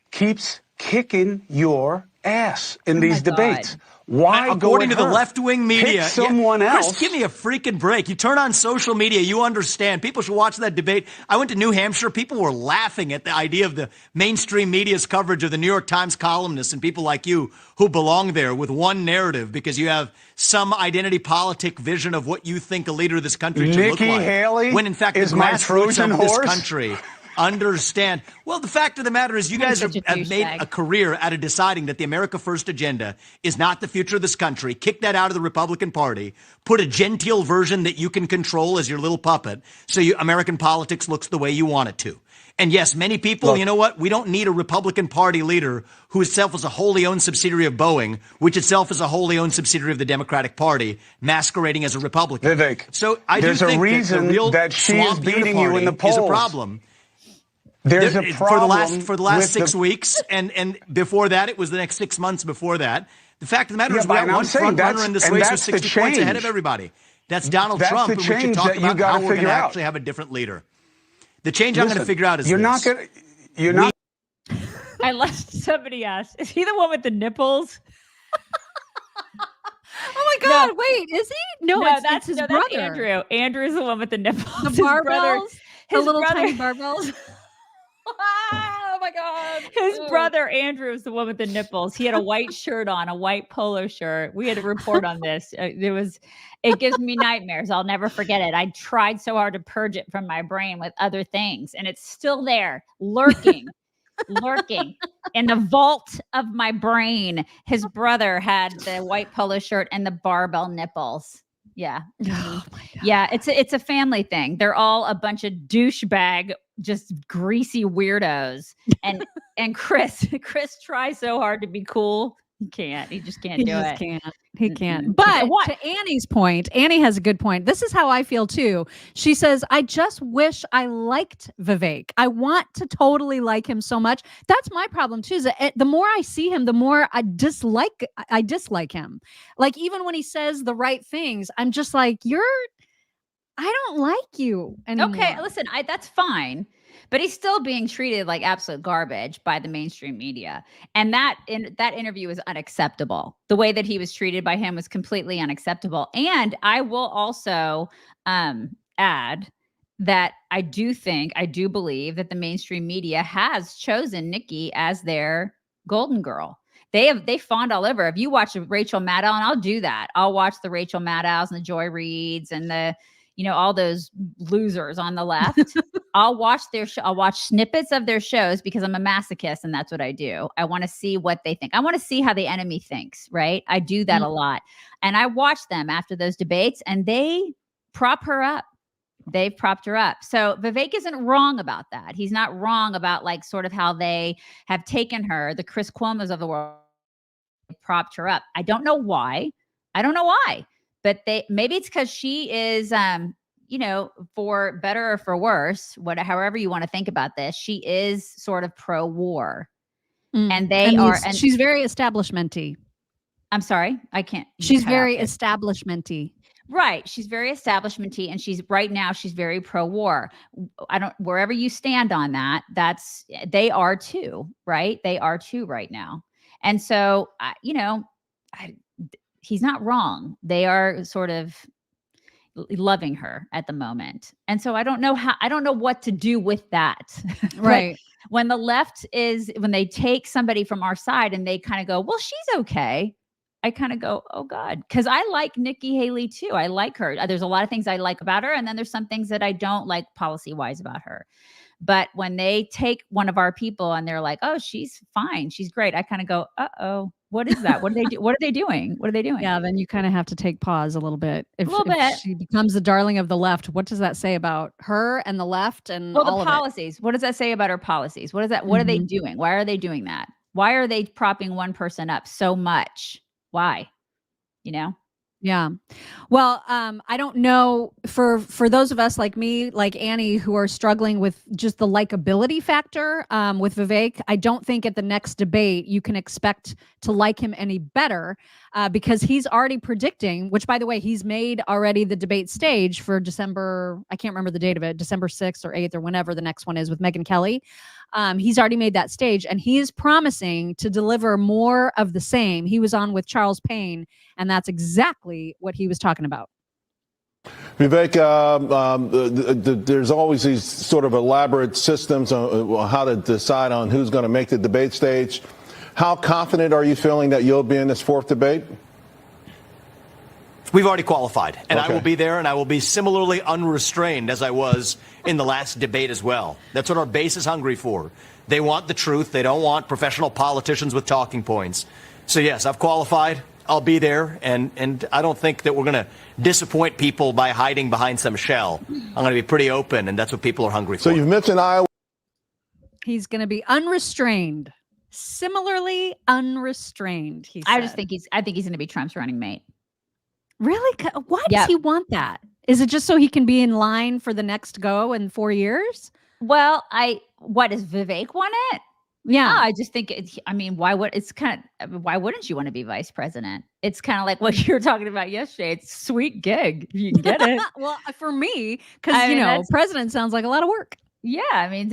keeps kicking your ass in these debates. Why according to the left-wing media, pick someone else? Chris, give me a freaking break. You turn on social media, you understand. People should watch that debate. I went to New Hampshire. People were laughing at the idea of the mainstream media's coverage of the New York Times columnists and people like you who belong there with one narrative because you have some identity politic vision of what you think a leader of this country should look like. Nikki Haley when in fact is the my grassroots Trojan of this horse? Country understand. Well, the fact of the matter is you guys have made a career out of deciding that the America First agenda is not the future of this country. Kick that out of the Republican Party. Put a genteel version that you can control as your little puppet so American politics looks the way you want it to. And yes, many people, you know what? We don't need a Republican Party leader who itself is a wholly owned subsidiary of Boeing, which itself is a wholly owned subsidiary of the Democratic Party, masquerading as a Republican. Vivek, so I there's do think a reason that she is beating you in the polls. Is a problem. There's a problem for the last 6 weeks, and before that, it was the next 6 months before that. The fact of the matter is, we got one front runner in this race who's 60 points ahead of everybody. That's Donald Trump, and we should talk about how we're going to actually have a different leader. The change I'm going to figure out is you're not. I lost somebody else. Is he the one with the nipples? Oh my God! No. Wait, is he? No, it's his brother. That's Andrew. Andrew's the one with the nipples. The barbells. The little tiny barbells. Oh my God. His brother Andrew is the one with the nipples. He had a white shirt on, a white polo shirt. We had a report on this. It gives me nightmares. I'll never forget it. I tried so hard to purge it from my brain with other things, and it's still there, lurking in the vault of my brain. His brother had the white polo shirt and the barbell nipples. Yeah. Oh my God. Yeah. It's a family thing. They're all a bunch of douchebag, just greasy weirdos. And Chris tries so hard to be cool. He can't. He just can't do it. He can't. But to Annie's point, Annie has a good point. This is how I feel too. She says, I just wish I liked Vivek. I want to totally like him so much. That's my problem too. Is that the more I see him, the more I dislike him. Like even when he says the right things, I'm just like, I don't like you anymore. Okay, listen, that's fine. But he's still being treated like absolute garbage by the mainstream media. And that interview was unacceptable. The way that he was treated by him was completely unacceptable. And I will also add that I do believe that the mainstream media has chosen Nikki as their golden girl. They fawned all over. If you watch Rachel Maddow, and I'll do that. I'll watch the Rachel Maddows and the Joy Reids and the all those losers on the left. I'll watch their show. I'll watch snippets of their shows because I'm a masochist and that's what I do. I want to see what they think. I want to see how the enemy thinks, right? I do that a lot. And I watch them after those debates and they prop her up. They've propped her up. So Vivek isn't wrong about that. He's not wrong about like sort of how they have taken her, the Chris Cuomos of the world, propped her up. I don't know why. But maybe it's because she is, for better or for worse, however you want to think about this, she is sort of pro-war, and she's very establishmenty. I'm sorry, I can't. She's very establishmenty. Right, she's very establishmenty, and she's very pro-war. Wherever you stand on that, they are too, right? They are too right now, and so he's not wrong. They are sort of loving her at the moment. And so I don't know what to do with that. Right. When they take somebody from our side and they kind of go, well, she's okay. I kind of go, oh God. Cause I like Nikki Haley too. I like her. There's a lot of things I like about her. And then there's some things that I don't like policy wise about her. But when they take one of our people and they're like, oh, she's fine. She's great. I kind of go, uh-oh. What is that? What are they do? What are they doing? What are they doing? Yeah, then you kind of have to take pause a little bit. If she becomes the darling of the left, what does that say about her and the left and all the policies? What does that say about her policies? What is that? What are they doing? Why are they doing that? Why are they propping one person up so much? Why? Yeah. Well, I don't know for those of us like me, like Annie, who are struggling with just the likability factor with Vivek. I don't think at the next debate you can expect to like him any better because he's already predicting, which by the way, he's made already the debate stage for December. I can't remember the date of it, December 6th or 8th or whenever the next one is with Megyn Kelly. He's already made that stage and he is promising to deliver more of the same. He was on with Charles Payne and that's exactly what he was talking about. Vivek, there's always these sort of elaborate systems on how to decide on who's going to make the debate stage. How confident are you feeling that you'll be in this fourth debate? We've already qualified, and I will be there, and I will be similarly unrestrained as I was in the last debate as well. That's what our base is hungry for. They want the truth. They don't want professional politicians with talking points. So, yes, I've qualified. I'll be there, and I don't think that we're going to disappoint people by hiding behind some shell. I'm going to be pretty open, and that's what people are hungry for. So you've mentioned Iowa. He's going to be unrestrained. Similarly unrestrained, he said. I think he's going to be Trump's running mate. Really? Why does he want that? Is it just so he can be in line for the next go in 4 years? Well, what does Vivek want it? Yeah. No, I just think why wouldn't you want to be vice president? It's kind of like what you were talking about yesterday. It's a sweet gig if you can get it. Well, for me, because president sounds like a lot of work. Yeah,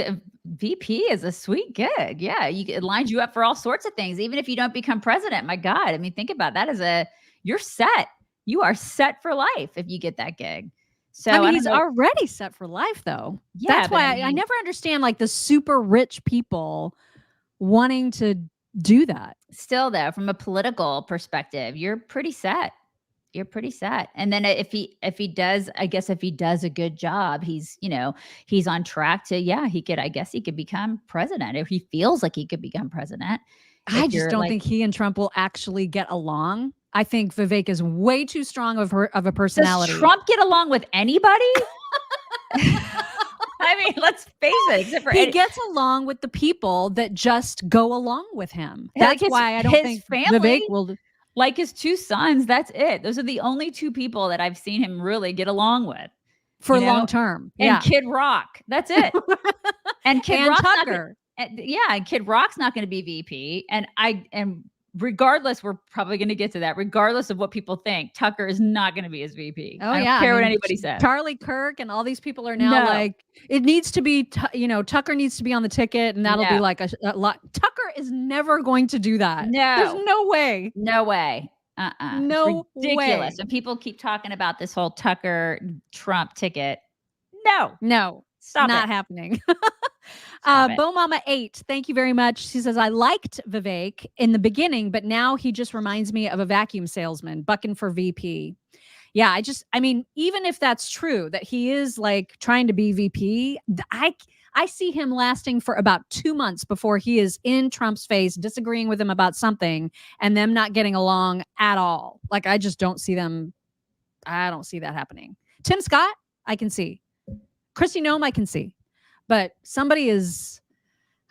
VP is a sweet gig. Yeah, it lines you up for all sorts of things. Even if you don't become president, my God, think about that you're set. You are set for life if you get that gig. So I mean, he's already set for life, though. Yeah, that's why I never understand like the super rich people wanting to do that. Still, though, from a political perspective, you're pretty set. You're pretty set. And then if he does, I guess if he does a good job, he's on track to, I guess he could become president if he feels like he could become president. I just don't think he and Trump will actually get along. I think Vivek is way too strong of a personality. Does Trump get along with anybody? I mean, let's face it. He gets along with the people that just go along with him. That's why I don't think Vivek will. Like his two sons, that's it. Those are the only two people that I've seen him really get along with. For long term. And Kid Rock. That's it. And Kid Rock's Tucker. And Kid Rock's not going to be VP. And regardless, we're probably going to get to that. Regardless of what people think, Tucker is not going to be his VP. Oh, I don't care what anybody says. Charlie Kirk and all these people are now like, it needs to be, Tucker needs to be on the ticket, and that'll be like a lot. Tucker is never going to do that. No. There's no way. No way. No it's ridiculous. way. And people keep talking about this whole Tucker Trump ticket. No. Stop not it. happening. Bo Mama 8, thank you very much. She says, I liked Vivek in the beginning, but now he just reminds me of a vacuum salesman bucking for VP. Yeah, I mean, even if that's true, that he is like trying to be VP, I see him lasting for about 2 months before he is in Trump's face, disagreeing with him about something and them not getting along at all. Like, I just don't see them. I don't see that happening. Tim Scott, I can see. Kristi Noem, I can see. But somebody is,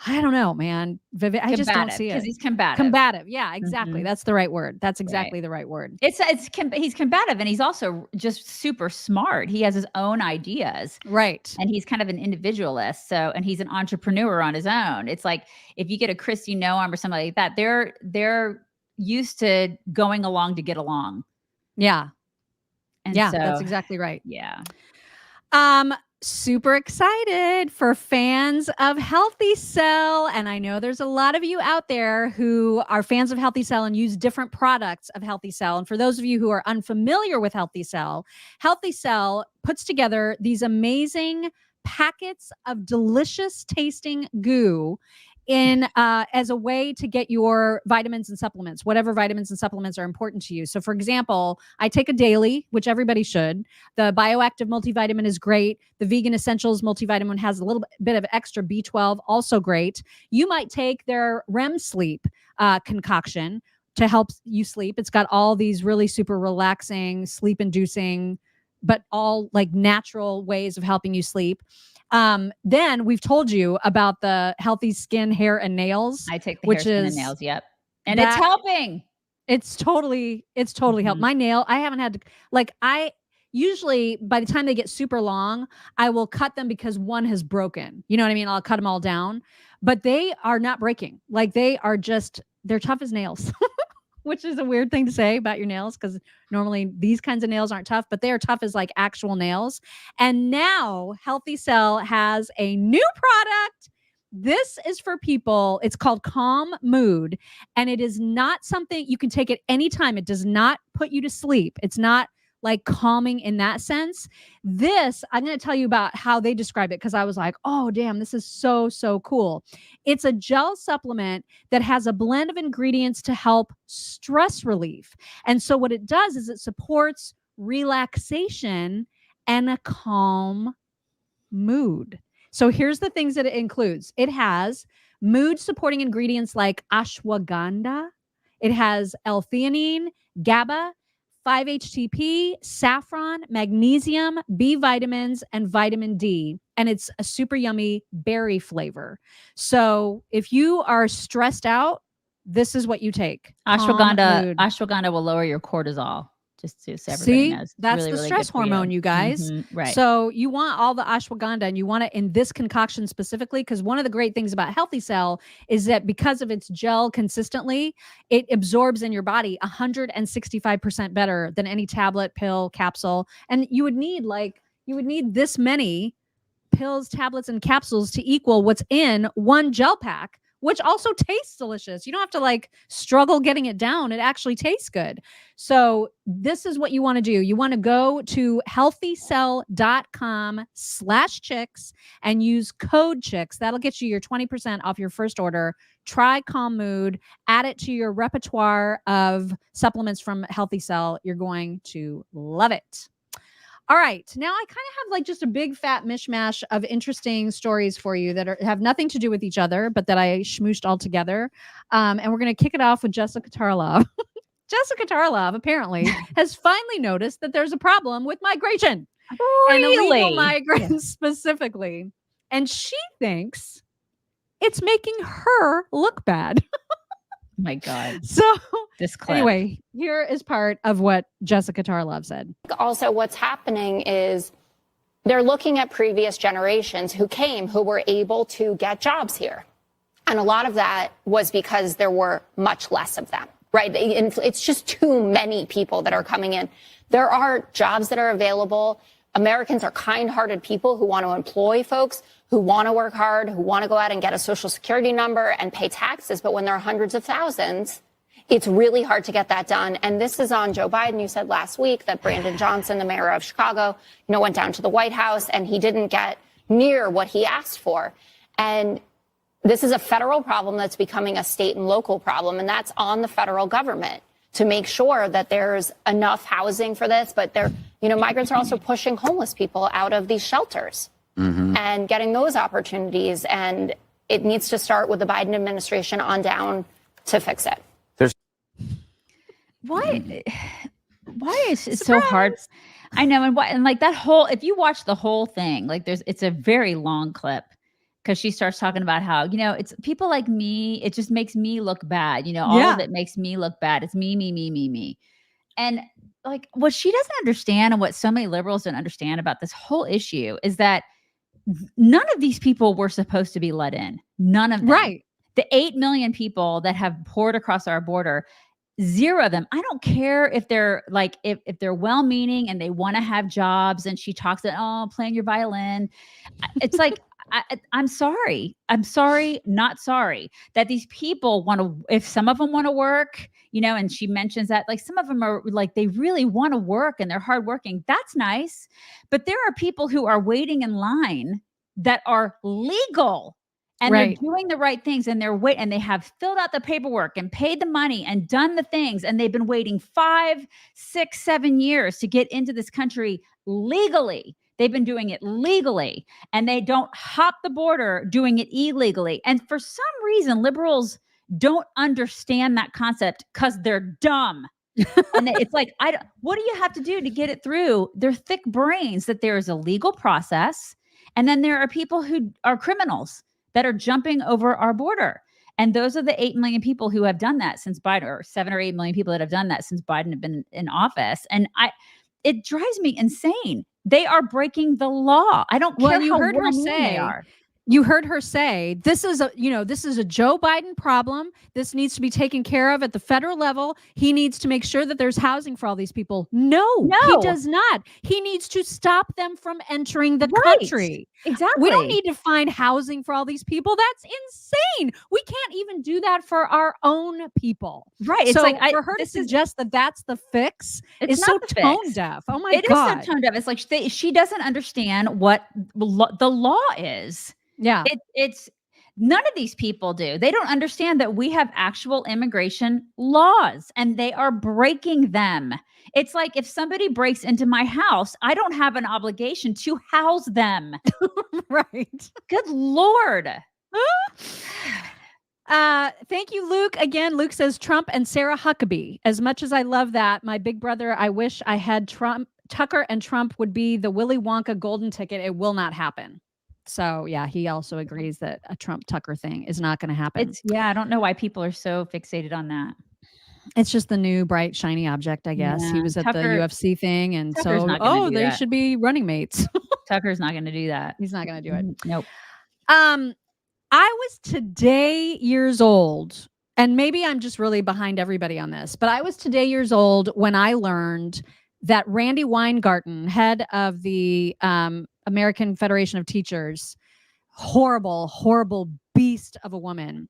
I don't know, man. Vivek, I just don't see it. Because he's combative. Combative. Yeah, exactly. Mm-hmm. That's the right word. That's exactly the right word. He's combative, and he's also just super smart. He has his own ideas. Right. And he's kind of an individualist. And he's an entrepreneur on his own. It's like, if you get a Kristi Noem or something like that, they're used to going along to get along. Yeah. And that's exactly right. Yeah. Super excited for fans of Healthy Cell. And I know there's a lot of you out there who are fans of Healthy Cell and use different products of Healthy Cell. And for those of you who are unfamiliar with Healthy Cell puts together these amazing packets of delicious tasting goo in as a way to get your vitamins and supplements, whatever vitamins and supplements are important to you. So for example, I take a daily, which everybody should. The Bioactive multivitamin is great. The Vegan Essentials multivitamin has a little bit of extra B12, also great. You might take their REM sleep concoction to help you sleep. It's got all these really super relaxing, sleep inducing, but all like natural ways of helping you sleep. Then we've told you about the Healthy Skin, Hair, and Nails. I take the hair, skin, and nails. Yep. And it's helping. It's totally helped. My nail, I haven't had to, usually by the time they get super long, I will cut them because one has broken. You know what I mean? I'll cut them all down, but they are not breaking. Like they're tough as nails. Which is a weird thing to say about your nails, because normally these kinds of nails aren't tough, but they are tough as like actual nails. And now Healthy Cell has a new product. This is for people. It's called Calm Mood. And it is not something you can take at any time. It does not put you to sleep. It's not like calming in that sense. This, I'm going to tell you about how they describe it, because I was like, oh, damn, this is so, so cool. It's a gel supplement that has a blend of ingredients to help stress relief. And so what it does is it supports relaxation and a calm mood. So here's the things that it includes. It has mood supporting ingredients like ashwagandha. It has L-theanine, GABA, 5-HTP, saffron, magnesium, B vitamins, and vitamin D. And it's a super yummy berry flavor. So if you are stressed out, this is what you take. Ashwagandha will lower your cortisol. Just so everybody knows. That's really, the really stress hormone, you guys. Mm-hmm, right. So you want all the ashwagandha, and you want it in this concoction specifically, because one of the great things about Healthy Cell is that because of its gel consistently, it absorbs in your body 165% better than any tablet, pill, capsule. And you would need this many pills, tablets, and capsules to equal what's in one gel pack, which also tastes delicious. You don't have to like struggle getting it down. It actually tastes good. So this is what you want to do. You want to go to healthycell.com/chicks and use code chicks. That'll get you your 20% off your first order. Try Calm Mood, add it to your repertoire of supplements from Healthy Cell. You're going to love it. All right. Now I kind of have like just a big fat mishmash of interesting stories for you that have nothing to do with each other, but that I schmooshed all together. And we're going to kick it off with Jessica Tarlov. Jessica Tarlov apparently has finally noticed that there's a problem with migration. And illegal migrants specifically. And she thinks it's making her look bad. Oh my God. So this clip. Anyway, here is part of what Jessica Tarlov said. Also, what's happening is they're looking at previous generations who came, who were able to get jobs here. And a lot of that was because there were much less of them, right? It's just too many people that are coming in. There are jobs that are available. Americans are kind-hearted people who want to employ folks, who want to work hard, who want to go out and get a social security number and pay taxes. But when there are hundreds of thousands, it's really hard to get that done. And this is on Joe Biden. You said last week that Brandon Johnson, the mayor of Chicago, went down to the White House and he didn't get near what he asked for. And this is a federal problem that's becoming a state and local problem. And that's on the federal government to make sure that there's enough housing for this. But migrants are also pushing homeless people out of these shelters and getting those opportunities. And it needs to start with the Biden administration on down to fix it. Why is it so hard? I know. And like that whole, if you watch the whole thing, like it's a very long clip because she starts talking about how, it's people like me. It just makes me look bad. All of it makes me look bad. It's me. And like what she doesn't understand and what so many liberals don't understand about this whole issue is that none of these people were supposed to be let in. None of them. Right. The 8 million people that have poured across our border, zero of them. I don't care if they're like, if they're well-meaning and they want to have jobs. And she talks about, playing your violin. It's like, I'm sorry, not sorry that these people want to, if some of them want to work, and she mentions that like some of them are like, they really want to work and they're hardworking. That's nice. But there are people who are waiting in line that are legal and they're doing the right things and and they have filled out the paperwork and paid the money and done the things. And they've been waiting 5, 6, 7 years to get into this country legally. They've been doing it legally and they don't hop the border doing it illegally. And for some reason, liberals don't understand that concept because they're dumb. And it's like, what do you have to do to get it through their thick brains that there is a legal process? And then there are people who are criminals that are jumping over our border. And those are the 8 million people who have done that since Biden, or 7 or 8 million people that have done that since Biden had been in office. And it drives me insane. They are breaking the law. I don't care you how heard her say, they are. You heard her say, this is a Joe Biden problem. This needs to be taken care of at the federal level. He needs to make sure that there's housing for all these people. No, he does not. He needs to stop them from entering the country. Exactly. We don't need to find housing for all these people. That's insane. We can't even do that for our own people. Right. It's so like for her to suggest that that's the fix is so tone deaf. Oh my God. It is so tone deaf. It's like she doesn't understand what the law is. Yeah. It's none of these people do. They don't understand that we have actual immigration laws and they are breaking them. It's like if somebody breaks into my house, I don't have an obligation to house them. Right. Good Lord. Thank you, Luke. Again, Luke says Trump and Sarah Huckabee. As much as I love that, my big brother, I wish I had Trump. Tucker and Trump would be the Willy Wonka golden ticket. It will not happen. So yeah, he also agrees that a Trump Tucker thing is not going to happen. I don't know why people are so fixated on that. It's just the new bright shiny object, I guess. Yeah. He was at the UFC thing, and Tucker's they should be running mates. Tucker's not going to do that. He's not going to do it. Nope. I was today years old, and maybe I'm just really behind everybody on this, but I was today years old when I learned that Randi Weingarten, head of the American Federation of Teachers, horrible beast of a woman,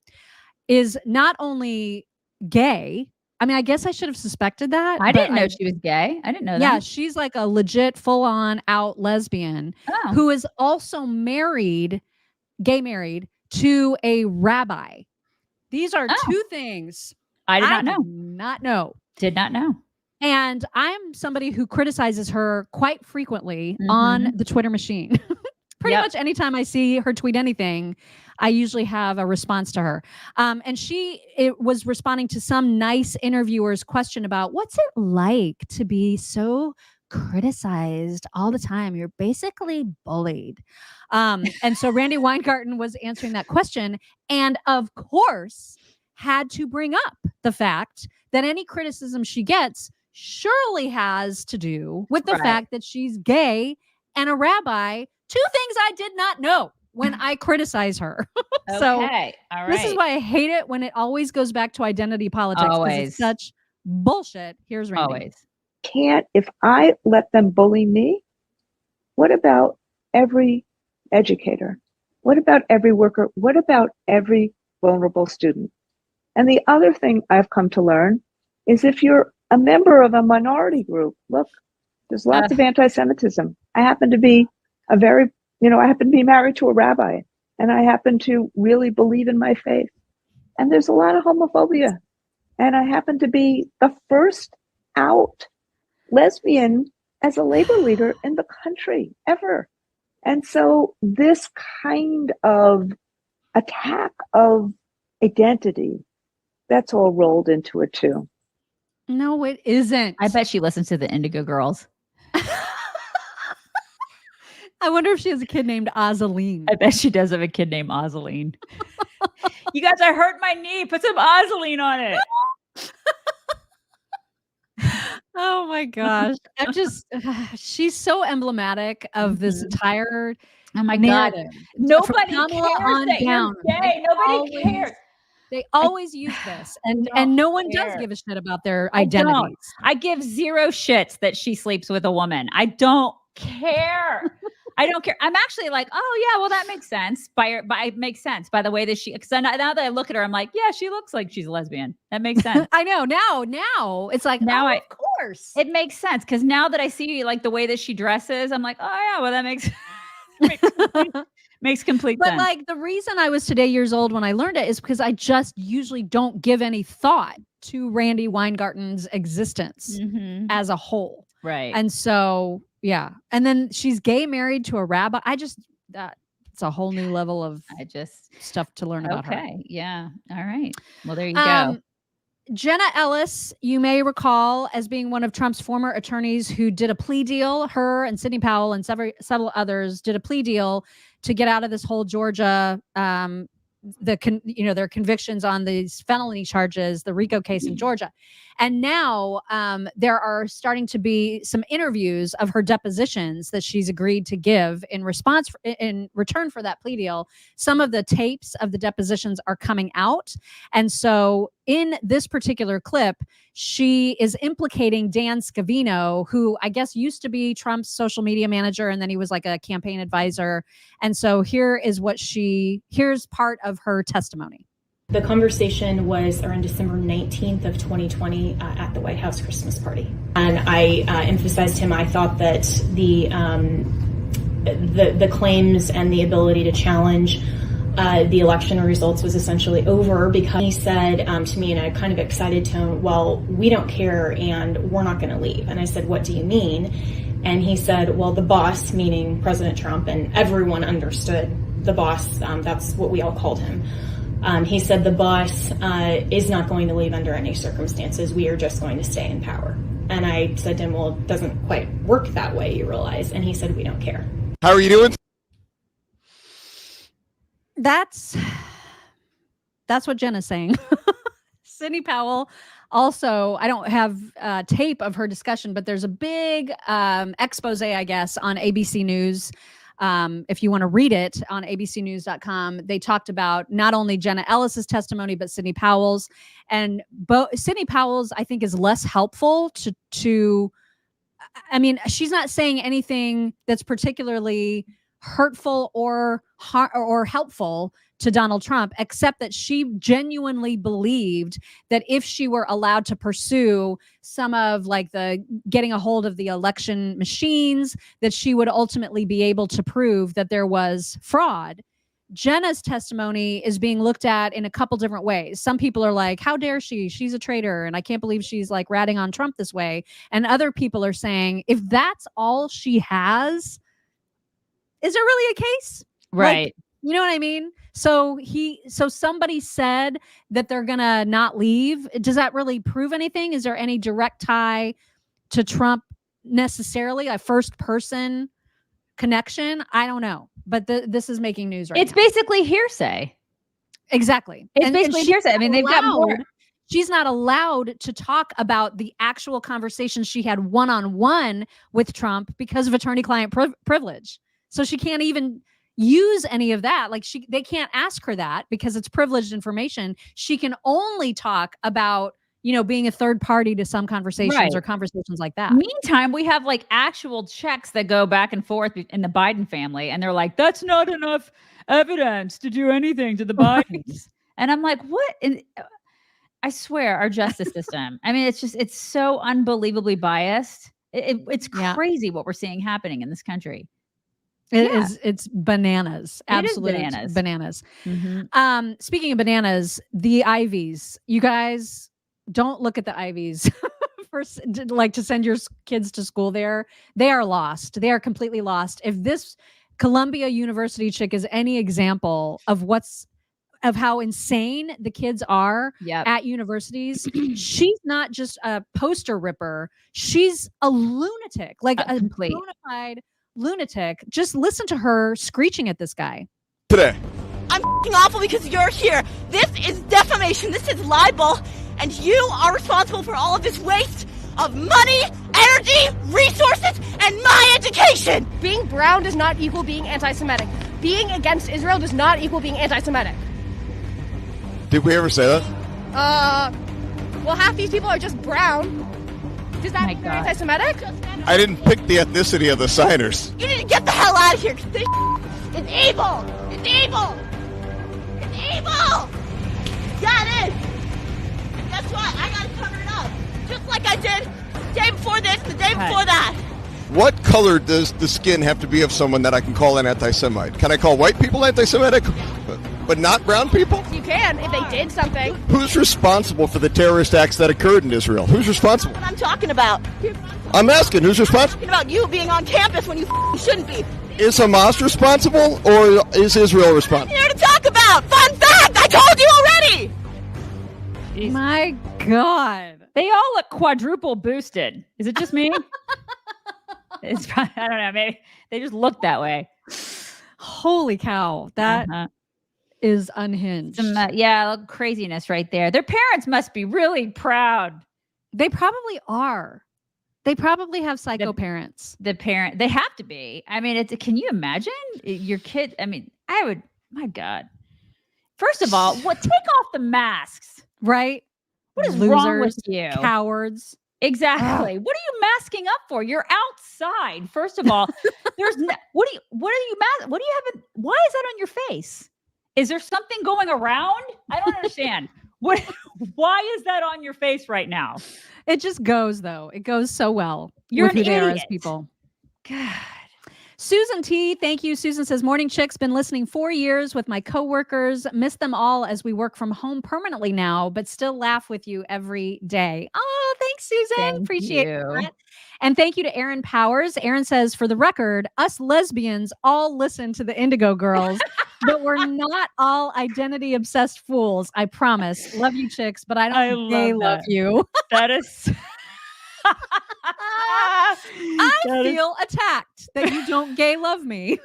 is not only gay. I mean, I guess I should have suspected that. I didn't know she was gay. I didn't know that. Yeah, she's like a legit full-on out lesbian who is also gay married to a rabbi. These are two things I did not know. Did not know. And I'm somebody who criticizes her quite frequently on the Twitter machine. Pretty much anytime I see her tweet anything, I usually have a response to her. And it was responding to some nice interviewer's question about what's it like to be so criticized all the time. You're basically bullied. And so Randi Weingarten was answering that question, and of course had to bring up the fact that any criticism she gets surely has to do with the fact that she's gay and a rabbi. Two things I did not know when I criticize her. So all right. This is why I hate it when it always goes back to identity politics. Because it's such bullshit. Here's Randi. If I let them bully me, what about every educator? What about every worker? What about every vulnerable student? And the other thing I've come to learn is if you're a member of a minority group, look, there's lots of anti-Semitism. I happen to be I happen to be married to a rabbi, and I happen to really believe in my faith. And there's a lot of homophobia. And I happen to be the first out lesbian as a labor leader in the country ever. And so this kind of attack of identity, that's all rolled into it too. No, it isn't. I bet she listens to the Indigo Girls. I wonder if she has a kid named Ozaline. I bet she does have a kid named Ozaline. You guys, I hurt my knee. Put some Ozaline on it. Oh my gosh. She's so emblematic of this entire narrative. Nobody cares that you're gay. Nobody cares. They always use this, and no one does give a shit about their identities. I give zero shits that she sleeps with a woman. I don't care. I don't care. I'm actually like, oh yeah, well that makes sense. It makes sense by the way that because now that I look at her, I'm like, yeah, she looks like she's a lesbian. That makes sense. I know. Now it's like, of course, it makes sense because now that I see like the way that she dresses, I'm like, oh yeah, well that makes makes complete sense. But like the reason I was today years old when I learned it is because I just usually don't give any thought to Randi Weingarten's existence as a whole. Right. And so, yeah. And then she's gay married to a rabbi. It's a whole new level of stuff to learn about her. Okay. Yeah. All right. Well, there you go. Jenna Ellis, you may recall as being one of Trump's former attorneys who did a plea deal. Her and Sidney Powell and several others did a plea deal to get out of this whole Georgia, their convictions on these felony charges, the RICO case in Georgia. And now there are starting to be some interviews of her depositions that she's agreed to give in return for that plea deal. Some of the tapes of the depositions are coming out. And so in this particular clip, she is implicating Dan Scavino, who I guess used to be Trump's social media manager, and then he was like a campaign advisor. And so here's part of her testimony. The conversation was around December 19th of 2020 at the White House Christmas party. And I emphasized to him, I thought that the claims and the ability to challenge the election results was essentially over, because he said to me in a kind of excited tone, well, we don't care and we're not going to leave. And I said, what do you mean? And he said, well, the boss, meaning President Trump, and everyone understood the boss, that's what we all called him. He said the boss is not going to leave under any circumstances. We are just going to stay in power. And I said to him, well, it doesn't quite work that way, you realize. And he said, we don't care. How are you doing? That's what Jenna's saying. Sidney Powell also, I don't have tape of her discussion, but there's a big expose, I guess, on ABC News. If you want to read it on abcnews.com, they talked about not only Jenna Ellis's testimony, but Sidney Powell's. And Sidney Powell's, I think, is less helpful to I mean, she's not saying anything that's particularly hurtful or helpful to Donald Trump, except that she genuinely believed that if she were allowed to pursue some of like the getting a hold of the election machines, that she would ultimately be able to prove that there was fraud. Jenna's testimony is being looked at in a couple different ways. Some people are like, how dare she? She's a traitor. And I can't believe she's like ratting on Trump this way. And other people are saying, if that's all she has, is there really a case? Right. Like, you know what I mean? So somebody said that they're going to not leave. Does that really prove anything? Is there any direct tie to Trump necessarily, a first person connection? I don't know. But this is making news right now. It's basically hearsay. Exactly. It's basically hearsay. I mean, they've got more. She's not allowed to talk about the actual conversations she had one-on-one with Trump because of attorney-client privilege. So she can't even use any of that. Like they can't ask her that because it's privileged information. She can only talk about, being a third party to some conversations or conversations like that. Meantime, we have like actual checks that go back and forth in the Biden family. And they're like, that's not enough evidence to do anything to the Bidens. And I'm like, what? And I swear our justice system, I mean, it's so unbelievably biased. It's crazy what we're seeing happening in this country. It's bananas. Absolutely bananas. Mm-hmm. Speaking of bananas, the Ivies, you guys don't look at the Ivies to send your kids to school there. They are lost. They are completely lost. If this Columbia University chick is any example of how insane the kids are at universities, she's not just a poster ripper. She's a lunatic, like a bona fide lunatic. Just listen to her screeching at this guy. Today. I'm awful because you're here. This is defamation. This is libel. And you are responsible for all of this waste of money, energy, resources, and my education. Being brown does not equal being anti-Semitic. Being against Israel does not equal being anti-Semitic. Did we ever say that? Well, half these people are just brown. Does that mean they're anti-Semitic? I didn't pick the ethnicity of the signers. You need to get the hell out of here, because this is evil. It's evil. It's evil. Yeah, it is. Guess what? I gotta cover it up. Just like I did the day before this, the day before that. What color does the skin have to be of someone that I can call an anti-Semite? Can I call white people anti-Semitic, but not brown people? You can, if they did something. Who's responsible for the terrorist acts that occurred in Israel? Who's responsible? That's what I'm talking about. I'm asking, who's responsible? I'm talking about you being on campus when you shouldn't be. Is Hamas responsible, or is Israel responsible? Here to talk about. Fun fact, I told you already. Jeez. My God. They all look quadruple boosted. Is it just me? It's probably, I don't know. Maybe they just look that way. Holy cow. That is unhinged. Some, craziness right there. Their parents must be really proud. They probably are. They probably have psycho parents. They have to be. I mean, can you imagine your kid? I mean, my God. First of all, take off the masks. Right? What is Losers, wrong with you? Cowards. Exactly. What are you masking up for? You're outside. First of all, why is that on your face? Is there something going around? I don't understand. Why is that on your face right now? It just goes though. It goes so well. You're an who they are idiot. as people. God. Susan T, thank you. Susan says, morning chicks, been listening 4 years with my coworkers. Miss them all as we work from home permanently now, but still laugh with you every day. Oh, thanks, Susan. Appreciate that. And thank you to Aaron Powers. Aaron says, for the record, us lesbians all listen to the Indigo Girls, but we're not all identity obsessed fools. I promise. Love you, chicks, but I don't love you. That is. I feel attacked that you don't gay love me.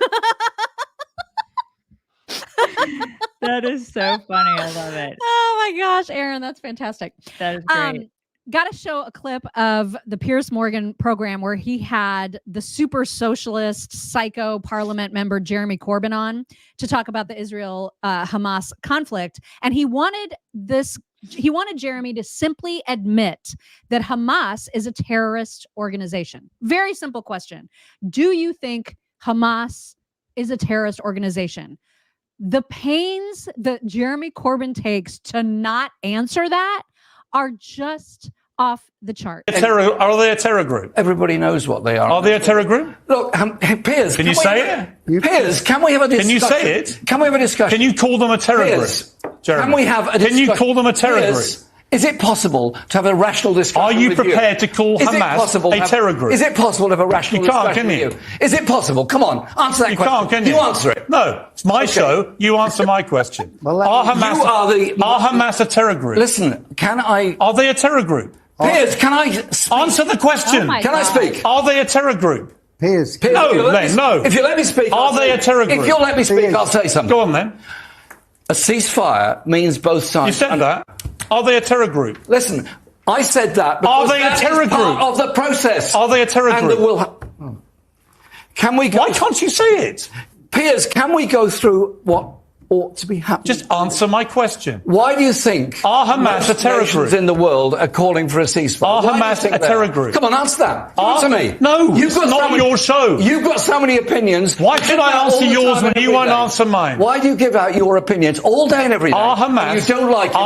That is so funny. I love it. Oh my gosh, Aaron, that's fantastic. That is great. Got to show a clip of the Piers Morgan program where he had the super socialist psycho parliament member Jeremy Corbyn on to talk about the Israel Hamas conflict. And he wanted Jeremy to simply admit that Hamas is a terrorist organization. Very simple question. Do you think Hamas is a terrorist organization. The pains that Jeremy Corbyn takes to not answer that are just off the chart. Are they a terror group? Everybody knows what they are. Are they a terror group? Look, Piers, can you say it? Piers, can we have a discussion? Can you say it? Can we have a discussion? Can you call them a terror group? Jeremy? Can we have a discussion? Can you call them a terror group? Is it possible to have a rational discussion? Are you prepared to call Hamas a terror group? Is it possible to have a rational discussion with you? Is it possible? Come on, answer that question. You can't, can you? You answer it. No, it's my show. You answer my question. Are Hamas a terror group? Listen, Are they a terror group? Piers, can I speak? Answer the question. Can I speak? Are they a terror group? Piers, no, then, no. If you let me speak, are they a terror group? If you'll let me speak, I'll say something. Go on then. A ceasefire means both sides. You said that. Are they a terror group? Listen, I said that. Are they a terror group? Part of the process. Are they a terror group? Can we? Why can't you say it? Piers, can we go through what ought to be happening? Just answer my question. Why do you think are Hamas a terror group in the world are calling for a ceasefire? Are Hamas a terror group? Come on, answer that. Give it to me. No, it's not your show. You've got so many opinions. Why should I answer yours when you won't answer mine? Why do you give out your opinions all day and every day? Are Hamas? You don't like it.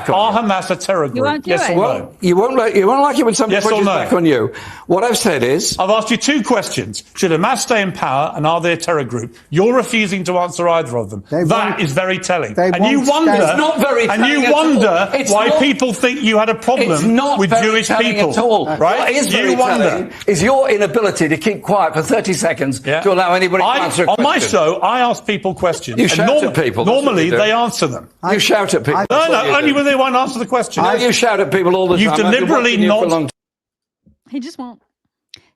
Are Hamas a terror group? You won't do yes it. or no? You won't like it when somebody pushes back on you. What I've said is, I've asked you two questions: should Hamas stay in power, and are they a terror group? You're refusing to answer either of them. That is very telling. And you wonder, it's not very telling why people think you had a problem with Jewish people. At all. Right? What is very telling is your inability to keep quiet for 30 seconds to allow anybody to answer a question. On my show, I ask people questions. You shout at people. Normally, they answer them. You shout at people. No, only when they won't answer the question. No, you shout at people all the time. You've deliberately not. He just won't.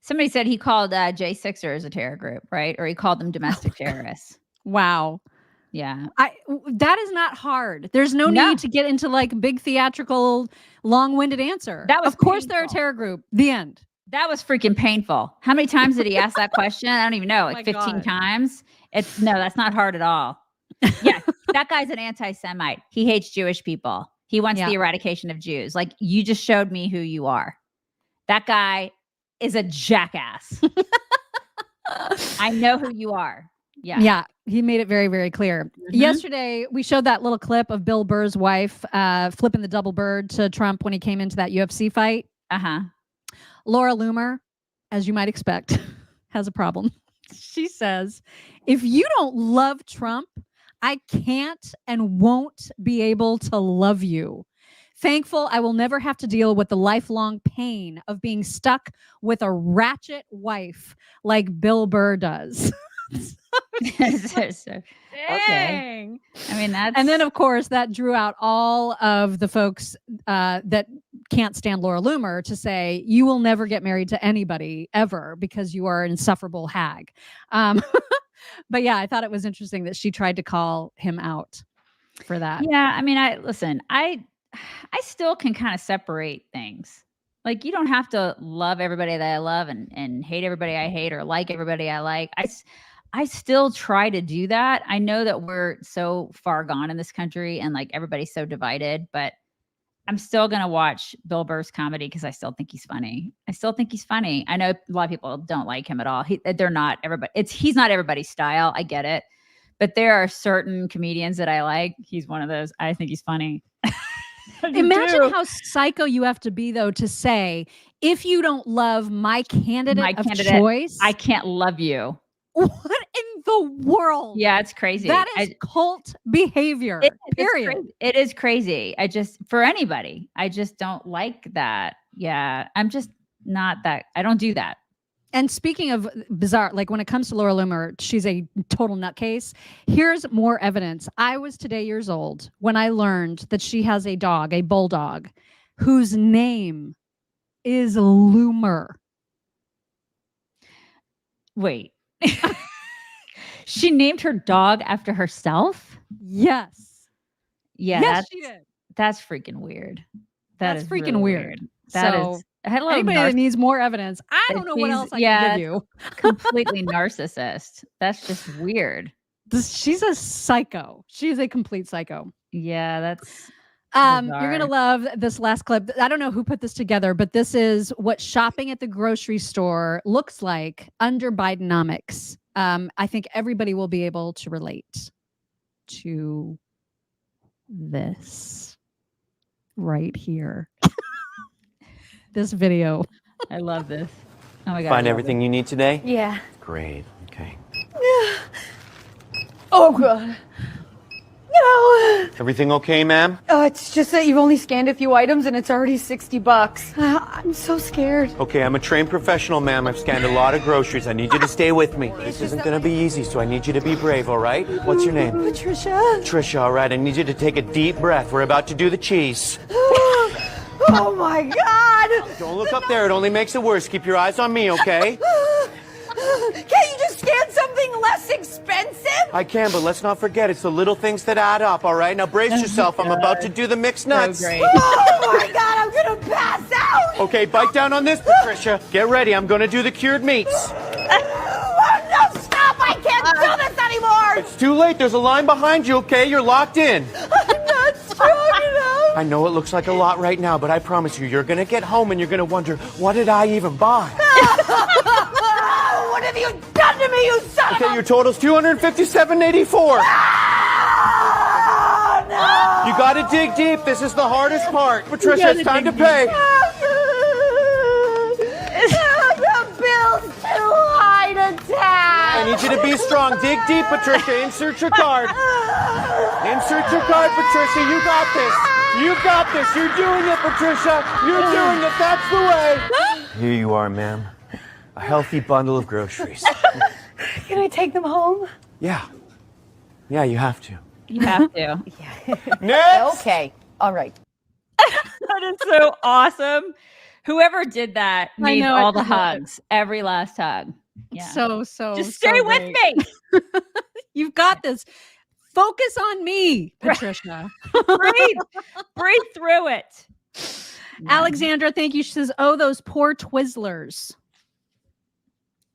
Somebody said he called J6ers a terror group, right? Or he called them domestic terrorists. Wow. Yeah. That is not hard. There's no need to get into like big theatrical, long-winded answer. That was of course they're a terror group. The end. That was freaking painful. How many times did he ask that question? I don't even know. Like 15 times. No, that's not hard at all. Yeah. That guy's an anti-Semite. He hates Jewish people. He wants the eradication of Jews. Like, you just showed me who you are. That guy is a jackass. I know who you are. Yeah. Yeah. He made it very, very clear. Mm-hmm. Yesterday, we showed that little clip of Bill Burr's wife flipping the double bird to Trump when he came into that UFC fight. Uh-huh. Laura Loomer, as you might expect, has a problem. She says, if you don't love Trump, I can't and won't be able to love you. Thankful I will never have to deal with the lifelong pain of being stuck with a ratchet wife like Bill Burr does. Okay. I mean, that's... And then, of course, that drew out all of the folks that can't stand Laura Loomer to say, you will never get married to anybody ever because you are an insufferable hag. But yeah, I thought it was interesting that she tried to call him out for that. Yeah, I mean, I still can kind of separate things. Like, you don't have to love everybody that I love and hate everybody I hate or like everybody I like. I still try to do that. I know that we're so far gone in this country and like everybody's so divided, but I'm still going to watch Bill Burr's comedy because I still think he's funny. I know a lot of people don't like him at all. They're not everybody. He's not everybody's style. I get it. But there are certain comedians that I like. He's one of those. I think he's funny. Imagine how psycho you have to be, though, to say, if you don't love my candidate of choice, I can't love you. What in the world? Yeah, it's crazy. That is cult behavior. Period. It is crazy. For anybody, I just don't like that. Yeah, I'm just not that. I don't do that. And speaking of bizarre, like when it comes to Laura Loomer, she's a total nutcase. Here's more evidence. I was today years old when I learned that she has a dog, a bulldog, whose name is Loomer. Wait. She named her dog after herself? Yes. Yeah. Yes, she did. That's freaking weird. That's freaking really weird. That is. Anybody that needs more evidence, I don't know what else I can give you. Completely narcissist. That's just weird. She's a psycho. She's a complete psycho. Yeah, that's you're gonna love this last clip. I don't know who put this together, but this is what shopping at the grocery store looks like under Bidenomics. I think everybody will be able to relate to this right here. This video. I love this. Oh my God. Find everything you need today? Yeah. Great. Okay. Oh, God. No. Everything okay, ma'am? Oh, it's just that you've only scanned a few items and it's already $60. I'm so scared. Okay, I'm a trained professional, ma'am. I've scanned a lot of groceries. I need you to stay with me. This isn't going to be easy, so I need you to be brave, all right? What's your name? Patricia. Trisha, all right. I need you to take a deep breath. We're about to do the cheese. Oh, my God. Don't look up there. It only makes it worse. Keep your eyes on me, okay? Can't you just scan something less expensive? I can, but let's not forget, it's the little things that add up, all right? Now brace yourself. I'm about to do the mixed nuts. So great. Oh, my God. I'm going to pass out. Okay, bite down on this, Patricia. Get ready. I'm going to do the cured meats. Oh, no, stop. I can't do this anymore. It's too late. There's a line behind you, okay? You're locked in. I'm not strong enough. I know it looks like a lot right now, but I promise you, you're going to get home and you're going to wonder, what did I even buy? What have you done to me, you son of a... Okay, your total's $257.84. No! You got to dig deep. This is the hardest part. Patricia, it's time to pay. The bill's too high to tax. I need you to be strong. Dig deep, Patricia. Insert your card. Insert your card, Patricia. You got this. You got this. You're doing it, Patricia. You're doing it. That's the way. Here you are, ma'am. A healthy bundle of groceries. Can I take them home? Yeah. Yeah, you have to. You have to. Next! Okay. All right. That is so awesome. Whoever did that I needs know, all I the love it. hugs. Every last hug. Yeah. So Just stay with me. You've got this. Focus on me, Patricia. Breathe through it. Alexandra, thank you. She says, "Oh, those poor Twizzlers."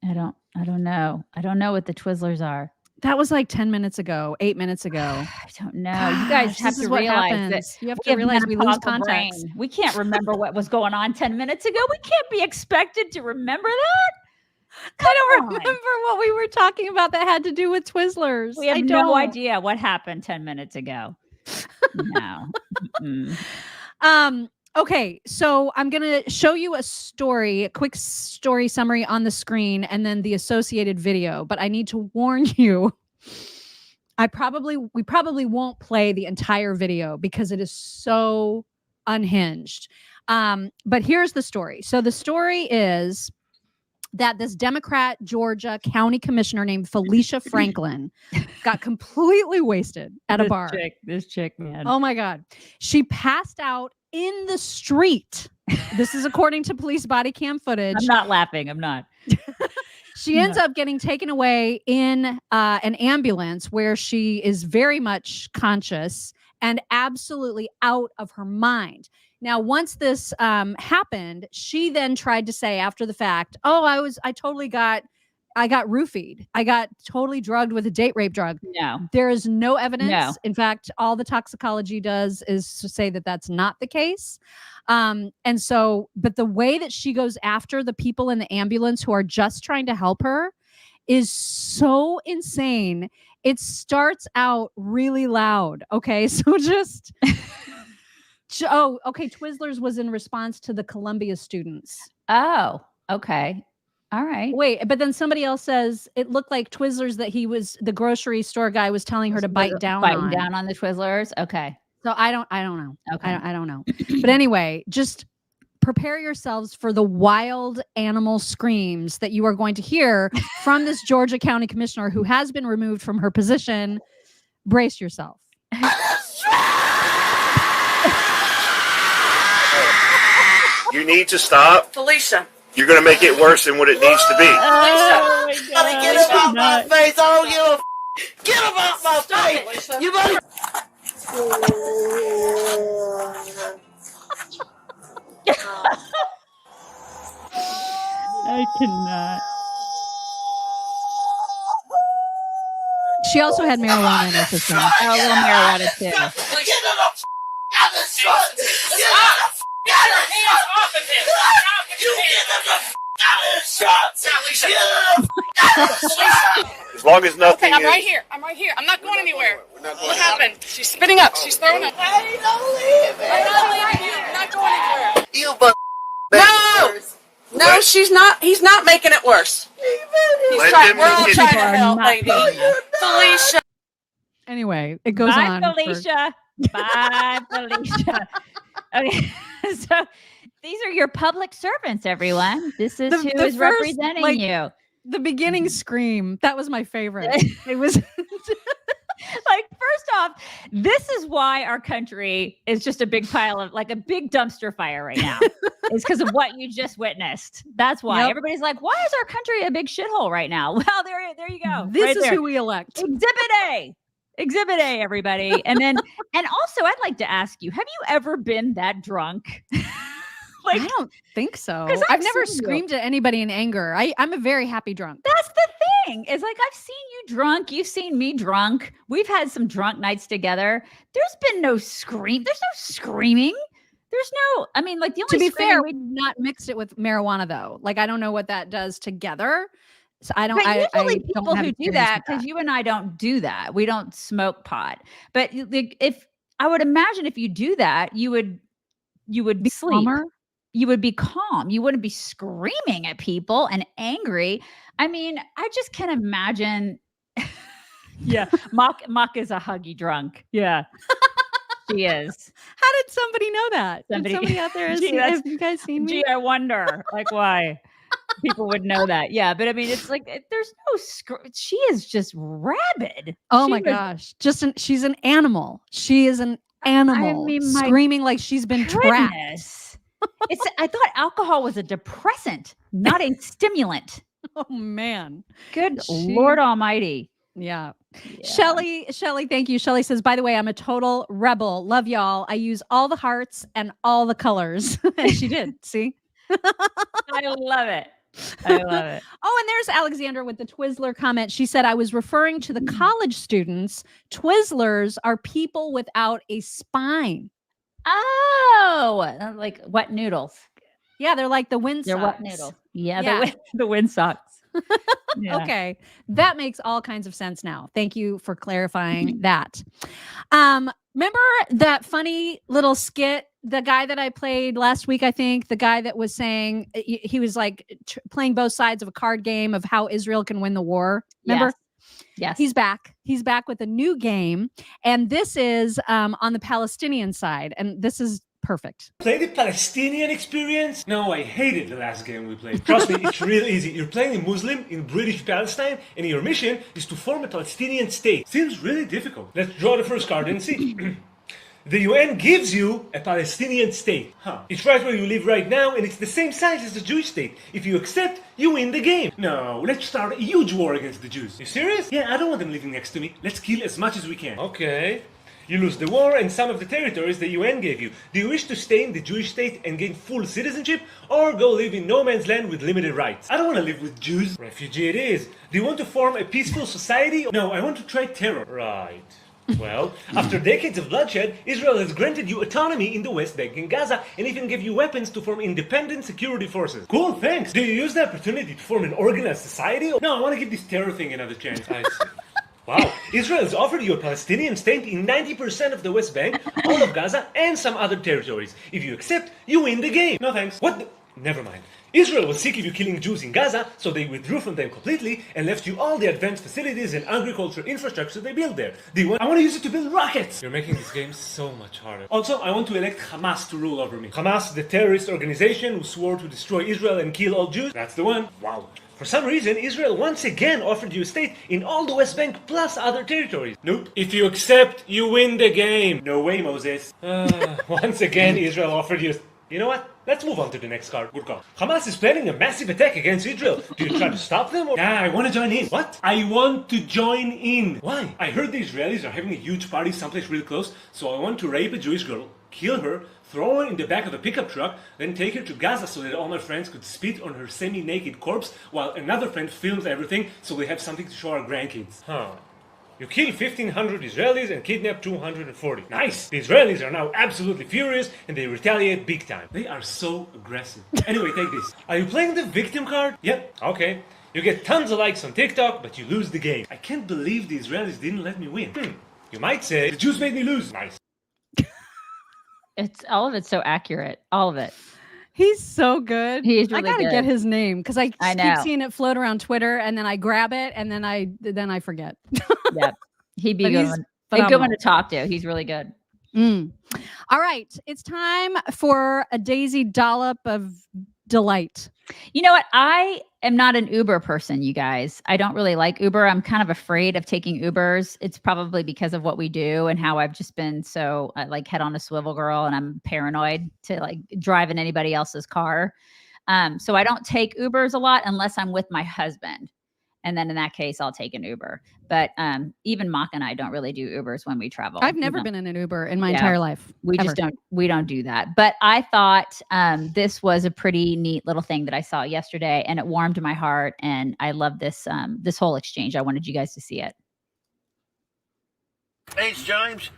I don't know. I don't know what the Twizzlers are. That was like 10 minutes ago, 8 minutes ago. I don't know. You guys have to realize that you have to realize we lose menopausal context. brain. We can't remember what was going on 10 minutes ago. We can't be expected to remember that. I don't remember what we were talking about that had to do with Twizzlers. We have I no don't. idea what happened 10 minutes ago. No. Mm-mm. Okay, so I'm going to show you a quick story summary on the screen and then the associated video, but I need to warn you, we probably won't play the entire video because it is so unhinged. But here's the story. So the story is that this Democrat Georgia County Commissioner named Felicia Franklin got completely wasted at a bar. This chick, man. Oh my God. She passed out in the street. This is according to police body cam footage. I'm not laughing. I'm not. She ends up getting taken away in an ambulance where she is very much conscious and absolutely out of her mind. Now, once this happened, she then tried to say after the fact, "Oh, I got roofied. I got totally drugged with a date rape drug." No. There is no evidence. No. In fact, all the toxicology does is to say that that's not the case. But the way that she goes after the people in the ambulance who are just trying to help her is so insane. It starts out really loud. Okay. So just... Oh, okay. Twizzlers was in response to the Columbia students. Oh, okay. All right. Wait, but then somebody else says it looked like Twizzlers that the grocery store guy was telling her to bite down on the Twizzlers. Okay. So I don't know. Okay. I don't know. But anyway, just prepare yourselves for the wild animal screams that you are going to hear from this Georgia County Commissioner who has been removed from her position. Brace yourself. You need to stop. Felicia. You're going to make it worse than what it needs to be. Felicia. Gotta get him out my face. I don't give a Get him out my face. You better. I cannot. She also had marijuana in her system. Oh, a little marijuana too. Get him out the truck. Get your hands off of him. You get him out of the truck. Get him out of the truck. long as nothing Okay, I'm is... right here. I'm right here. I'm not going anywhere. What happened? She's spitting up. She's throwing up. Hey, don't leave it. I'm not leaving you. I'm not going anywhere. You but... No, she's not. He's not making it worse. He's trying. We're all trying to help, lady. Felicia. Anyway, it goes Bye, on. Felicia. Bye, Felicia. Okay, so these are your public servants, everyone. This is who is representing you. The beginning scream, that was my favorite. It was like, first off, this is why our country is just a big pile of, like, a big dumpster fire right now. It's because of what you just witnessed. That's why everybody's like, why is our country a big shithole right now? Well, there you go. This right is there. who we elect. Exhibit A, everybody. And also I'd like to ask you, have you ever been that drunk? I don't think so. I've never screamed at anybody in anger. I'm a very happy drunk. That's the thing. It's like, I've seen you drunk. You've seen me drunk. We've had some drunk nights together. There's been no scream. There's no screaming. There's no, I mean, like, the only To be fair, we've not mixed it with marijuana though. Like, I don't know what that does together. So I don't. But usually I don't people have who do that, because you and I don't do that. We don't smoke pot. But if I would imagine if you do that, you would be sleep. Calmer? You would be calm. You wouldn't be screaming at people and angry. I mean, I just can't imagine. Yeah, Mock is a huggy drunk. Yeah, she is. How did somebody know that? Somebody out there have you guys seen me? Gee, I wonder, like, why people would know that. Yeah, but I mean, it's like, there's no she is just rabid. Oh my gosh, she's an animal. She is an animal. I mean, screaming like she's been trapped. I thought alcohol was a depressant, not a stimulant. Oh man. Good Lord Almighty. Yeah. Shelly, thank you. Shelly says, by the way, I'm a total rebel. Love y'all. I use all the hearts and all the colors. And she did. See? I love it. Oh, and there's Alexandra with the Twizzler comment. She said, I was referring to the college students. Twizzlers are people without a spine. Oh, like wet noodles. Yeah, they're like the wind socks. They're wet noodles. Yeah. The wind socks. Yeah. Okay. That makes all kinds of sense now. Thank you for clarifying that. Remember that funny little skit, the guy that I played last week, I think, the guy that was saying he was like playing both sides of a card game of how Israel can win the war. Remember? Yes. He's back. He's back with a new game. And this is on the Palestinian side. And this is perfect. Play the Palestinian experience? No, I hated the last game we played. Trust me, it's real easy. You're playing a Muslim in British Palestine, and your mission is to form a Palestinian state. Seems really difficult. Let's draw the first card and see. The UN gives you a Palestinian state. It's right where you live right now, and it's the same size as the Jewish state. If you accept, you win the game. No, let's start a huge war against the Jews. You serious? Yeah, I don't want them living next to me. Let's kill as much as we can. Okay. You lose the war and some of the territories the UN gave you. Do you wish to stay in the Jewish state and gain full citizenship, or go live in no man's land with limited rights? I don't want to live with Jews. Refugee it is. Do you want to form a peaceful society? No, I want to try terror. Right. Well, after decades of bloodshed, Israel has granted you autonomy in the West Bank and Gaza, and even gave you weapons to form independent security forces. Cool, thanks. Do you use the opportunity to form an organized society? No, I want to give this terror thing another chance. I see. Wow, Israel has offered you a Palestinian state in 90% of the West Bank, all of Gaza, and some other territories. If you accept, you win the game. No thanks. What the? Never mind. Israel was sick of you killing Jews in Gaza, so they withdrew from them completely and left you all the advanced facilities and agriculture infrastructure they built there. Do you want? I want to use it to build rockets! You're making this game so much harder. Also, I want to elect Hamas to rule over me. Hamas, the terrorist organization who swore to destroy Israel and kill all Jews. That's the one. Wow. For some reason, Israel once again offered you a state in all the West Bank plus other territories. Nope. If you accept, you win the game. No way, Moses. Once again, Israel offered you... You know what? Let's move on to the next card. Good call. Hamas is planning a massive attack against Israel. Do you try to stop them? Yeah, I want to join in. What? I want to join in. Why? I heard the Israelis are having a huge party someplace really close, so I want to rape a Jewish girl, kill her, throw her in the back of a pickup truck, then take her to Gaza so that all my friends could spit on her semi-naked corpse while another friend films everything so we have something to show our grandkids. You kill 1,500 Israelis and kidnap 240. Nice! The Israelis are now absolutely furious and they retaliate big time. They are so aggressive. Anyway, take this. Are you playing the victim card? Yep. Okay. You get tons of likes on TikTok, but you lose the game. I can't believe the Israelis didn't let me win. You might say, the Jews made me lose. Nice. It's all of it's so accurate. All of it. He's so good. He's really I gotta good. get his name because I I keep know. seeing it float around Twitter, and then I grab it, and then I forget. Yep. He'd be But a he's good phenomenal. one to talk to. He's really good. All right, it's time for a Daisy dollop of delight. You know what? I am not an Uber person, you guys. I don't really like Uber. I'm kind of afraid of taking Ubers. It's probably because of what we do and how I've just been so like head on a swivel girl, and I'm paranoid to like drive in anybody else's car. So I don't take Ubers a lot unless I'm with my husband. And then in that case, I'll take an Uber. But even Mock and I don't really do Ubers when we travel. I've never been in an Uber in my entire life. We just don't do that. But I thought this was a pretty neat little thing that I saw yesterday, and it warmed my heart. And I love this this whole exchange. I wanted you guys to see it. Thanks, James.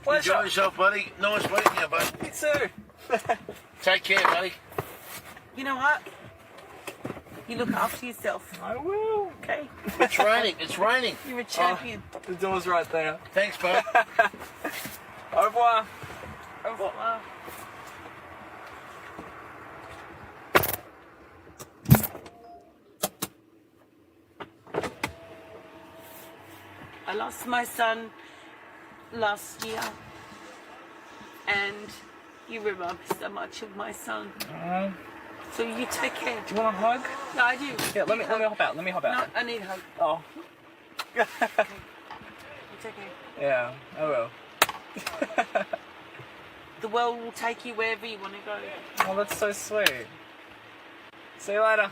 Enjoy yourself, buddy. Nice meeting you, buddy. Me too. Take care, buddy. You know what? You look after yourself. I will. Okay. It's raining. It's raining. You're a champion. The door's right there. Thanks, bud. Au revoir. Au revoir. I lost my son last year, and you remind me so much of my son. So you take care. Do you want a hug? No, I do. Yeah, let me hop out. Let me hop out. No, I need a hug. Oh. You take care. Yeah, I will. The world will take you wherever you want to go. Oh, that's so sweet. See you later.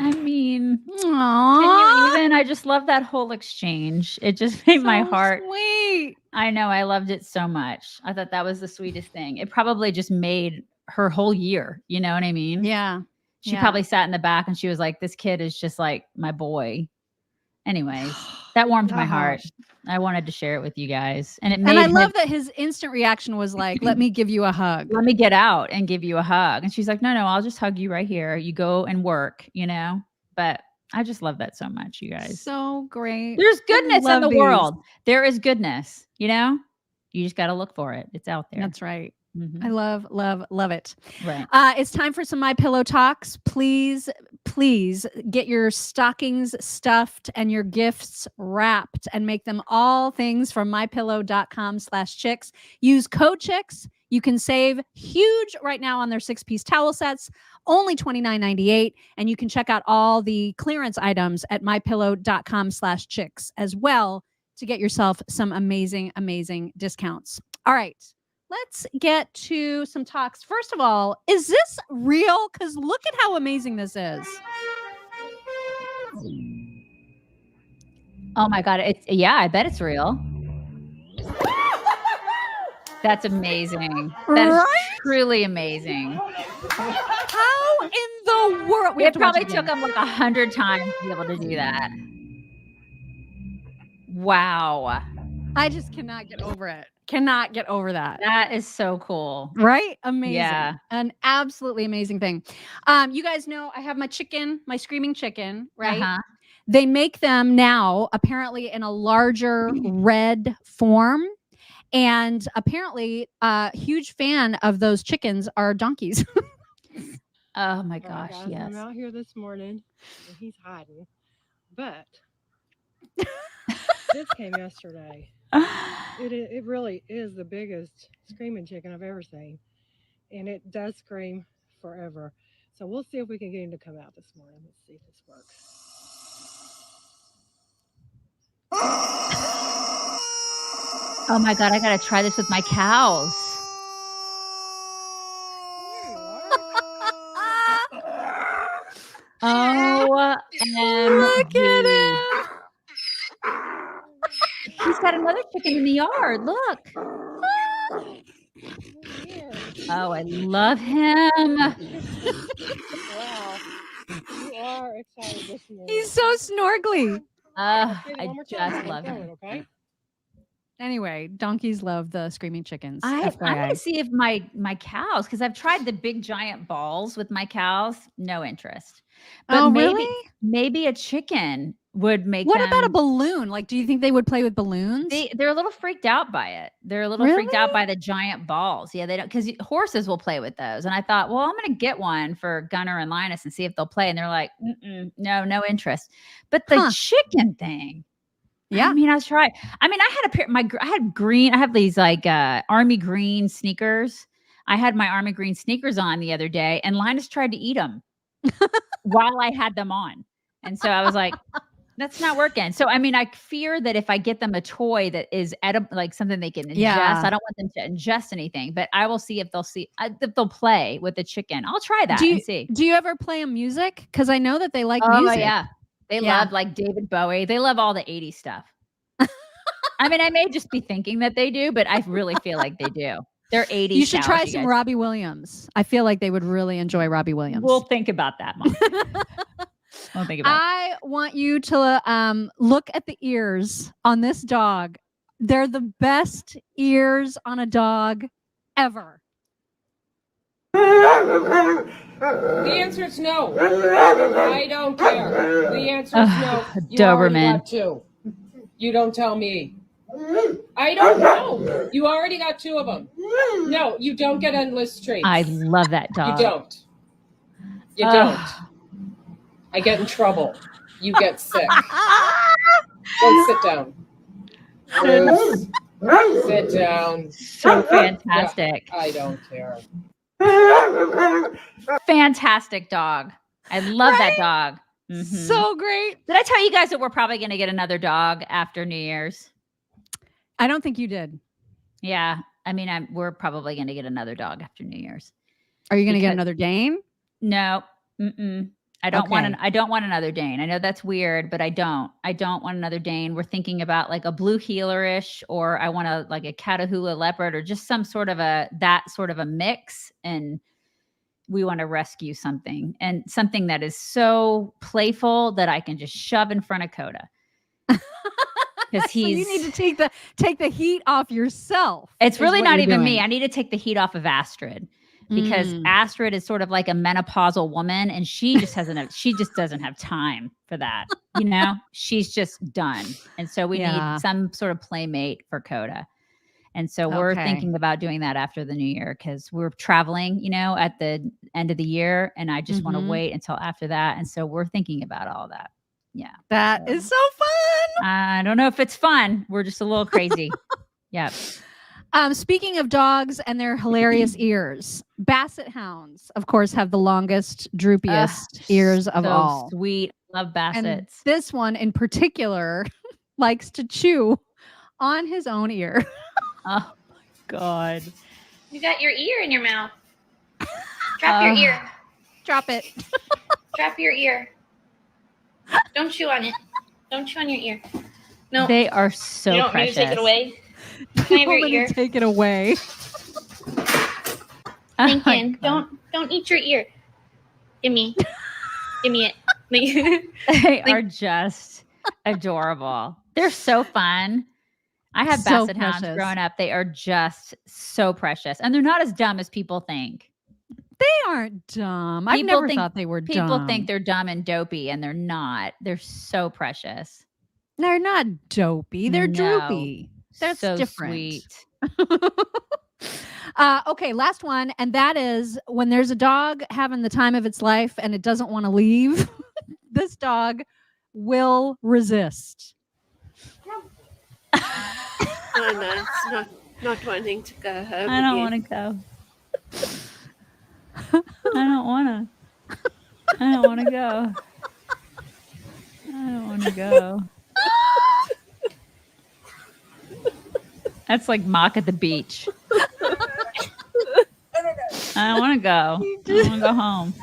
I mean, I just love that whole exchange. It just made my heart sweet. I know. I loved it so much. I thought that was the sweetest thing. It probably just made her whole year. You know what I mean? Yeah. She probably sat in the back and she was like, this kid is just like my boy. Anyways, that warmed my heart. I wanted to share it with you guys. And it made I love that his instant reaction was like, let me give you a hug. Let me get out and give you a hug. And she's like, no, I'll just hug you right here. You go and work, you know? But I just love that so much, you guys. So great. There's goodness in the these. world. There is goodness, you know? You just got to look for it. It's out there. That's right. Mhm. I love it. Right. It's time for some My Pillow talks. Please get your stockings stuffed and your gifts wrapped and make them all things from mypillow.com/chicks. Use code chicks. You can save huge right now on their 6-piece towel sets, only $29.98. And you can check out all the clearance items at mypillow.com/chicks as well to get yourself some amazing, amazing discounts. All right. Let's get to some talks. First of all, is this real? Because look at how amazing this is. Oh my God. I bet it's real. That's amazing. That is truly amazing. How in the world? It probably took them like 100 times to be able to do that. Wow. I just cannot get over it. Cannot get over that. That is so cool. Right? Amazing. Yeah. An absolutely amazing thing. You guys know I have my screaming chicken, right? Uh-huh. They make them now apparently in a larger red form. And apparently a huge fan of those chickens are donkeys. Oh my gosh, guys, yes. I'm out here this morning and he's hiding. But this came yesterday. It really is the biggest screaming chicken I've ever seen. And it does scream forever. So we'll see if we can get him to come out this morning. Let's see if this works. Oh my God, I gotta try this with my cows. Oh, look at him. He's got another chicken in the yard. Look. Oh, I love him. Wow. You are excited this morning. He's so snorgly. I just love him. Okay? Anyway, donkeys love the screaming chickens. I FYI. want to see if my cows, because I've tried the big giant balls with my cows, no interest. But maybe a chicken would make. What about a balloon? Like, do you think they would play with balloons? They're a little freaked out by it. They're a little freaked out by the giant balls. Yeah, they don't, because horses will play with those. And I thought, well, I'm going to get one for Gunnar and Linus and see if they'll play. And they're like, no interest. But the chicken thing. Yeah, I mean, I tried. I mean, I had these like army green sneakers. I had my army green sneakers on the other day, and Linus tried to eat them while I had them on, and so I was like, "That's not working." So, I mean, I fear that if I get them a toy that is edible, like something they can ingest, I don't want them to ingest anything. But I will see if they'll play with the chicken. I'll try that and see. Do you ever play them music? Because I know that they like music. music. Yeah. They love like David Bowie. They love all the 80s stuff. I mean, I may just be thinking that they do, but I really feel like they do. They're 80s. You should try some Robbie Williams. I feel like they would really enjoy Robbie Williams. We'll think about that, Mom. We'll think about I want you to look at the ears on this dog. They're the best ears on a dog ever. The answer is no. I don't care. The answer is no. You already got 2. You don't tell me. I don't know. You already got 2 of them. No, you don't get endless treats. I love that dog. You don't. You don't. I get in trouble. You get sick. Go sit down. Sit down. So fantastic. Yeah, I don't care. Fantastic dog. I love that dog. Mm-hmm. So great. Did I tell you guys that we're probably going to get another dog after New Year's? I don't think you did. Yeah. I mean, we're probably going to get another dog after New Year's. Are you going to get another Dane? No. I don't want another Dane. I know that's weird, but I don't want another Dane. We're thinking about like a blue heelerish, or I want like a Catahoula leopard, or just some sort of that sort of a mix. And we want to rescue something that is so playful that I can just shove in front of Coda. Because you need to take the heat off yourself. It's really not even me. I need to take the heat off of Astrid. Because Astrid is sort of like a menopausal woman, and she just doesn't have time for that. You know, she's just done. And so we need some sort of playmate for Coda. And so we're thinking about doing that after the new year, because we're traveling, you know, at the end of the year, and I just want to wait until after that. And so we're thinking about all that. Yeah. That is so fun. I don't know if it's fun. We're just a little crazy. Yeah. Speaking of dogs and their hilarious ears, Basset hounds, of course, have the longest, droopiest ears of all. Sweet. Love Bassets. And this one in particular likes to chew on his own ear. Oh my God. You got your ear in your mouth. Drop your ear. Drop it. Drop your ear. Don't chew on it. Don't chew on your ear. No. They are so precious. You don't want me to take it away? Can I have your ear? Take it away. Lincoln, don't eat your ear. Give me it. They are just adorable. They're so fun. I have Basset hounds growing up. They are just so precious, and they're not as dumb as people think. They aren't dumb. I've never thought they were dumb. People think they're dumb and dopey, and they're not. They're so precious. They're not dopey. They're droopy. That's so different. Sweet. Okay, last one. And that is when there's a dog having the time of its life and it doesn't want to leave, this dog will resist. I'm not wanting to go home. I don't want to go. I don't want to. I don't want to go. I don't want to go. That's like Mock at the beach. I don't want to go. I want to go home.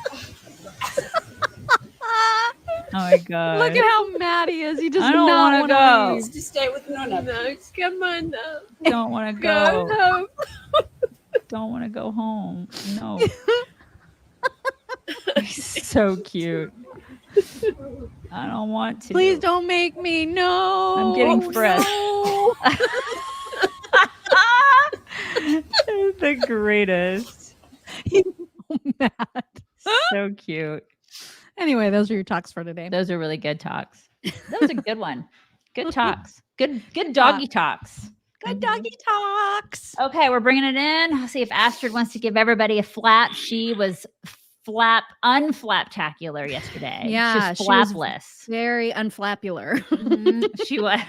Oh my God. Look at how mad he is. He does I don't not want to go. Leave. Just stay with Nona. No, come on now. Don't want to go. Go home. Don't want to go home. No. He's so cute. I don't want to. Please don't make me. No. I'm getting fresh. No. The greatest. He's so mad. So cute. Anyway, those are your talks for today. Those are really good talks. That was a good one. Good talks. Good doggy talks. Good doggy talks. Okay, we're bringing it in. I'll see if Astrid wants to give everybody a flap. She was unflaptacular yesterday. Yeah, she was flapless. Very unflapular. She was.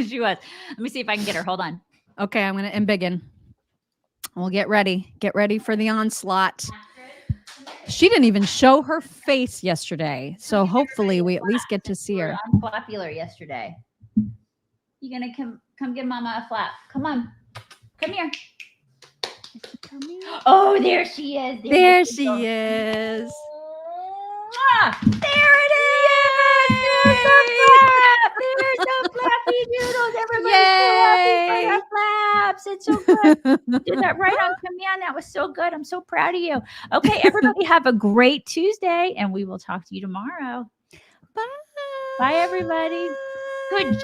She was. Let me see if I can get her. Hold on. Okay, I'm going to embiggen. We'll get ready. Get ready for the onslaught. She didn't even show her face yesterday, so hopefully we at least get to see her. Unflapular yesterday. You gonna come give Mama a flap? Come on, come here. Oh, there she is. There she is. There it is. There's the flap. There's the flappy doodles. Everybody's so happy for our flaps. It's so good. You did that right on command. That was so good. I'm so proud of you. Okay, everybody have a great Tuesday, and we will talk to you tomorrow. Bye. Bye, everybody. Good job.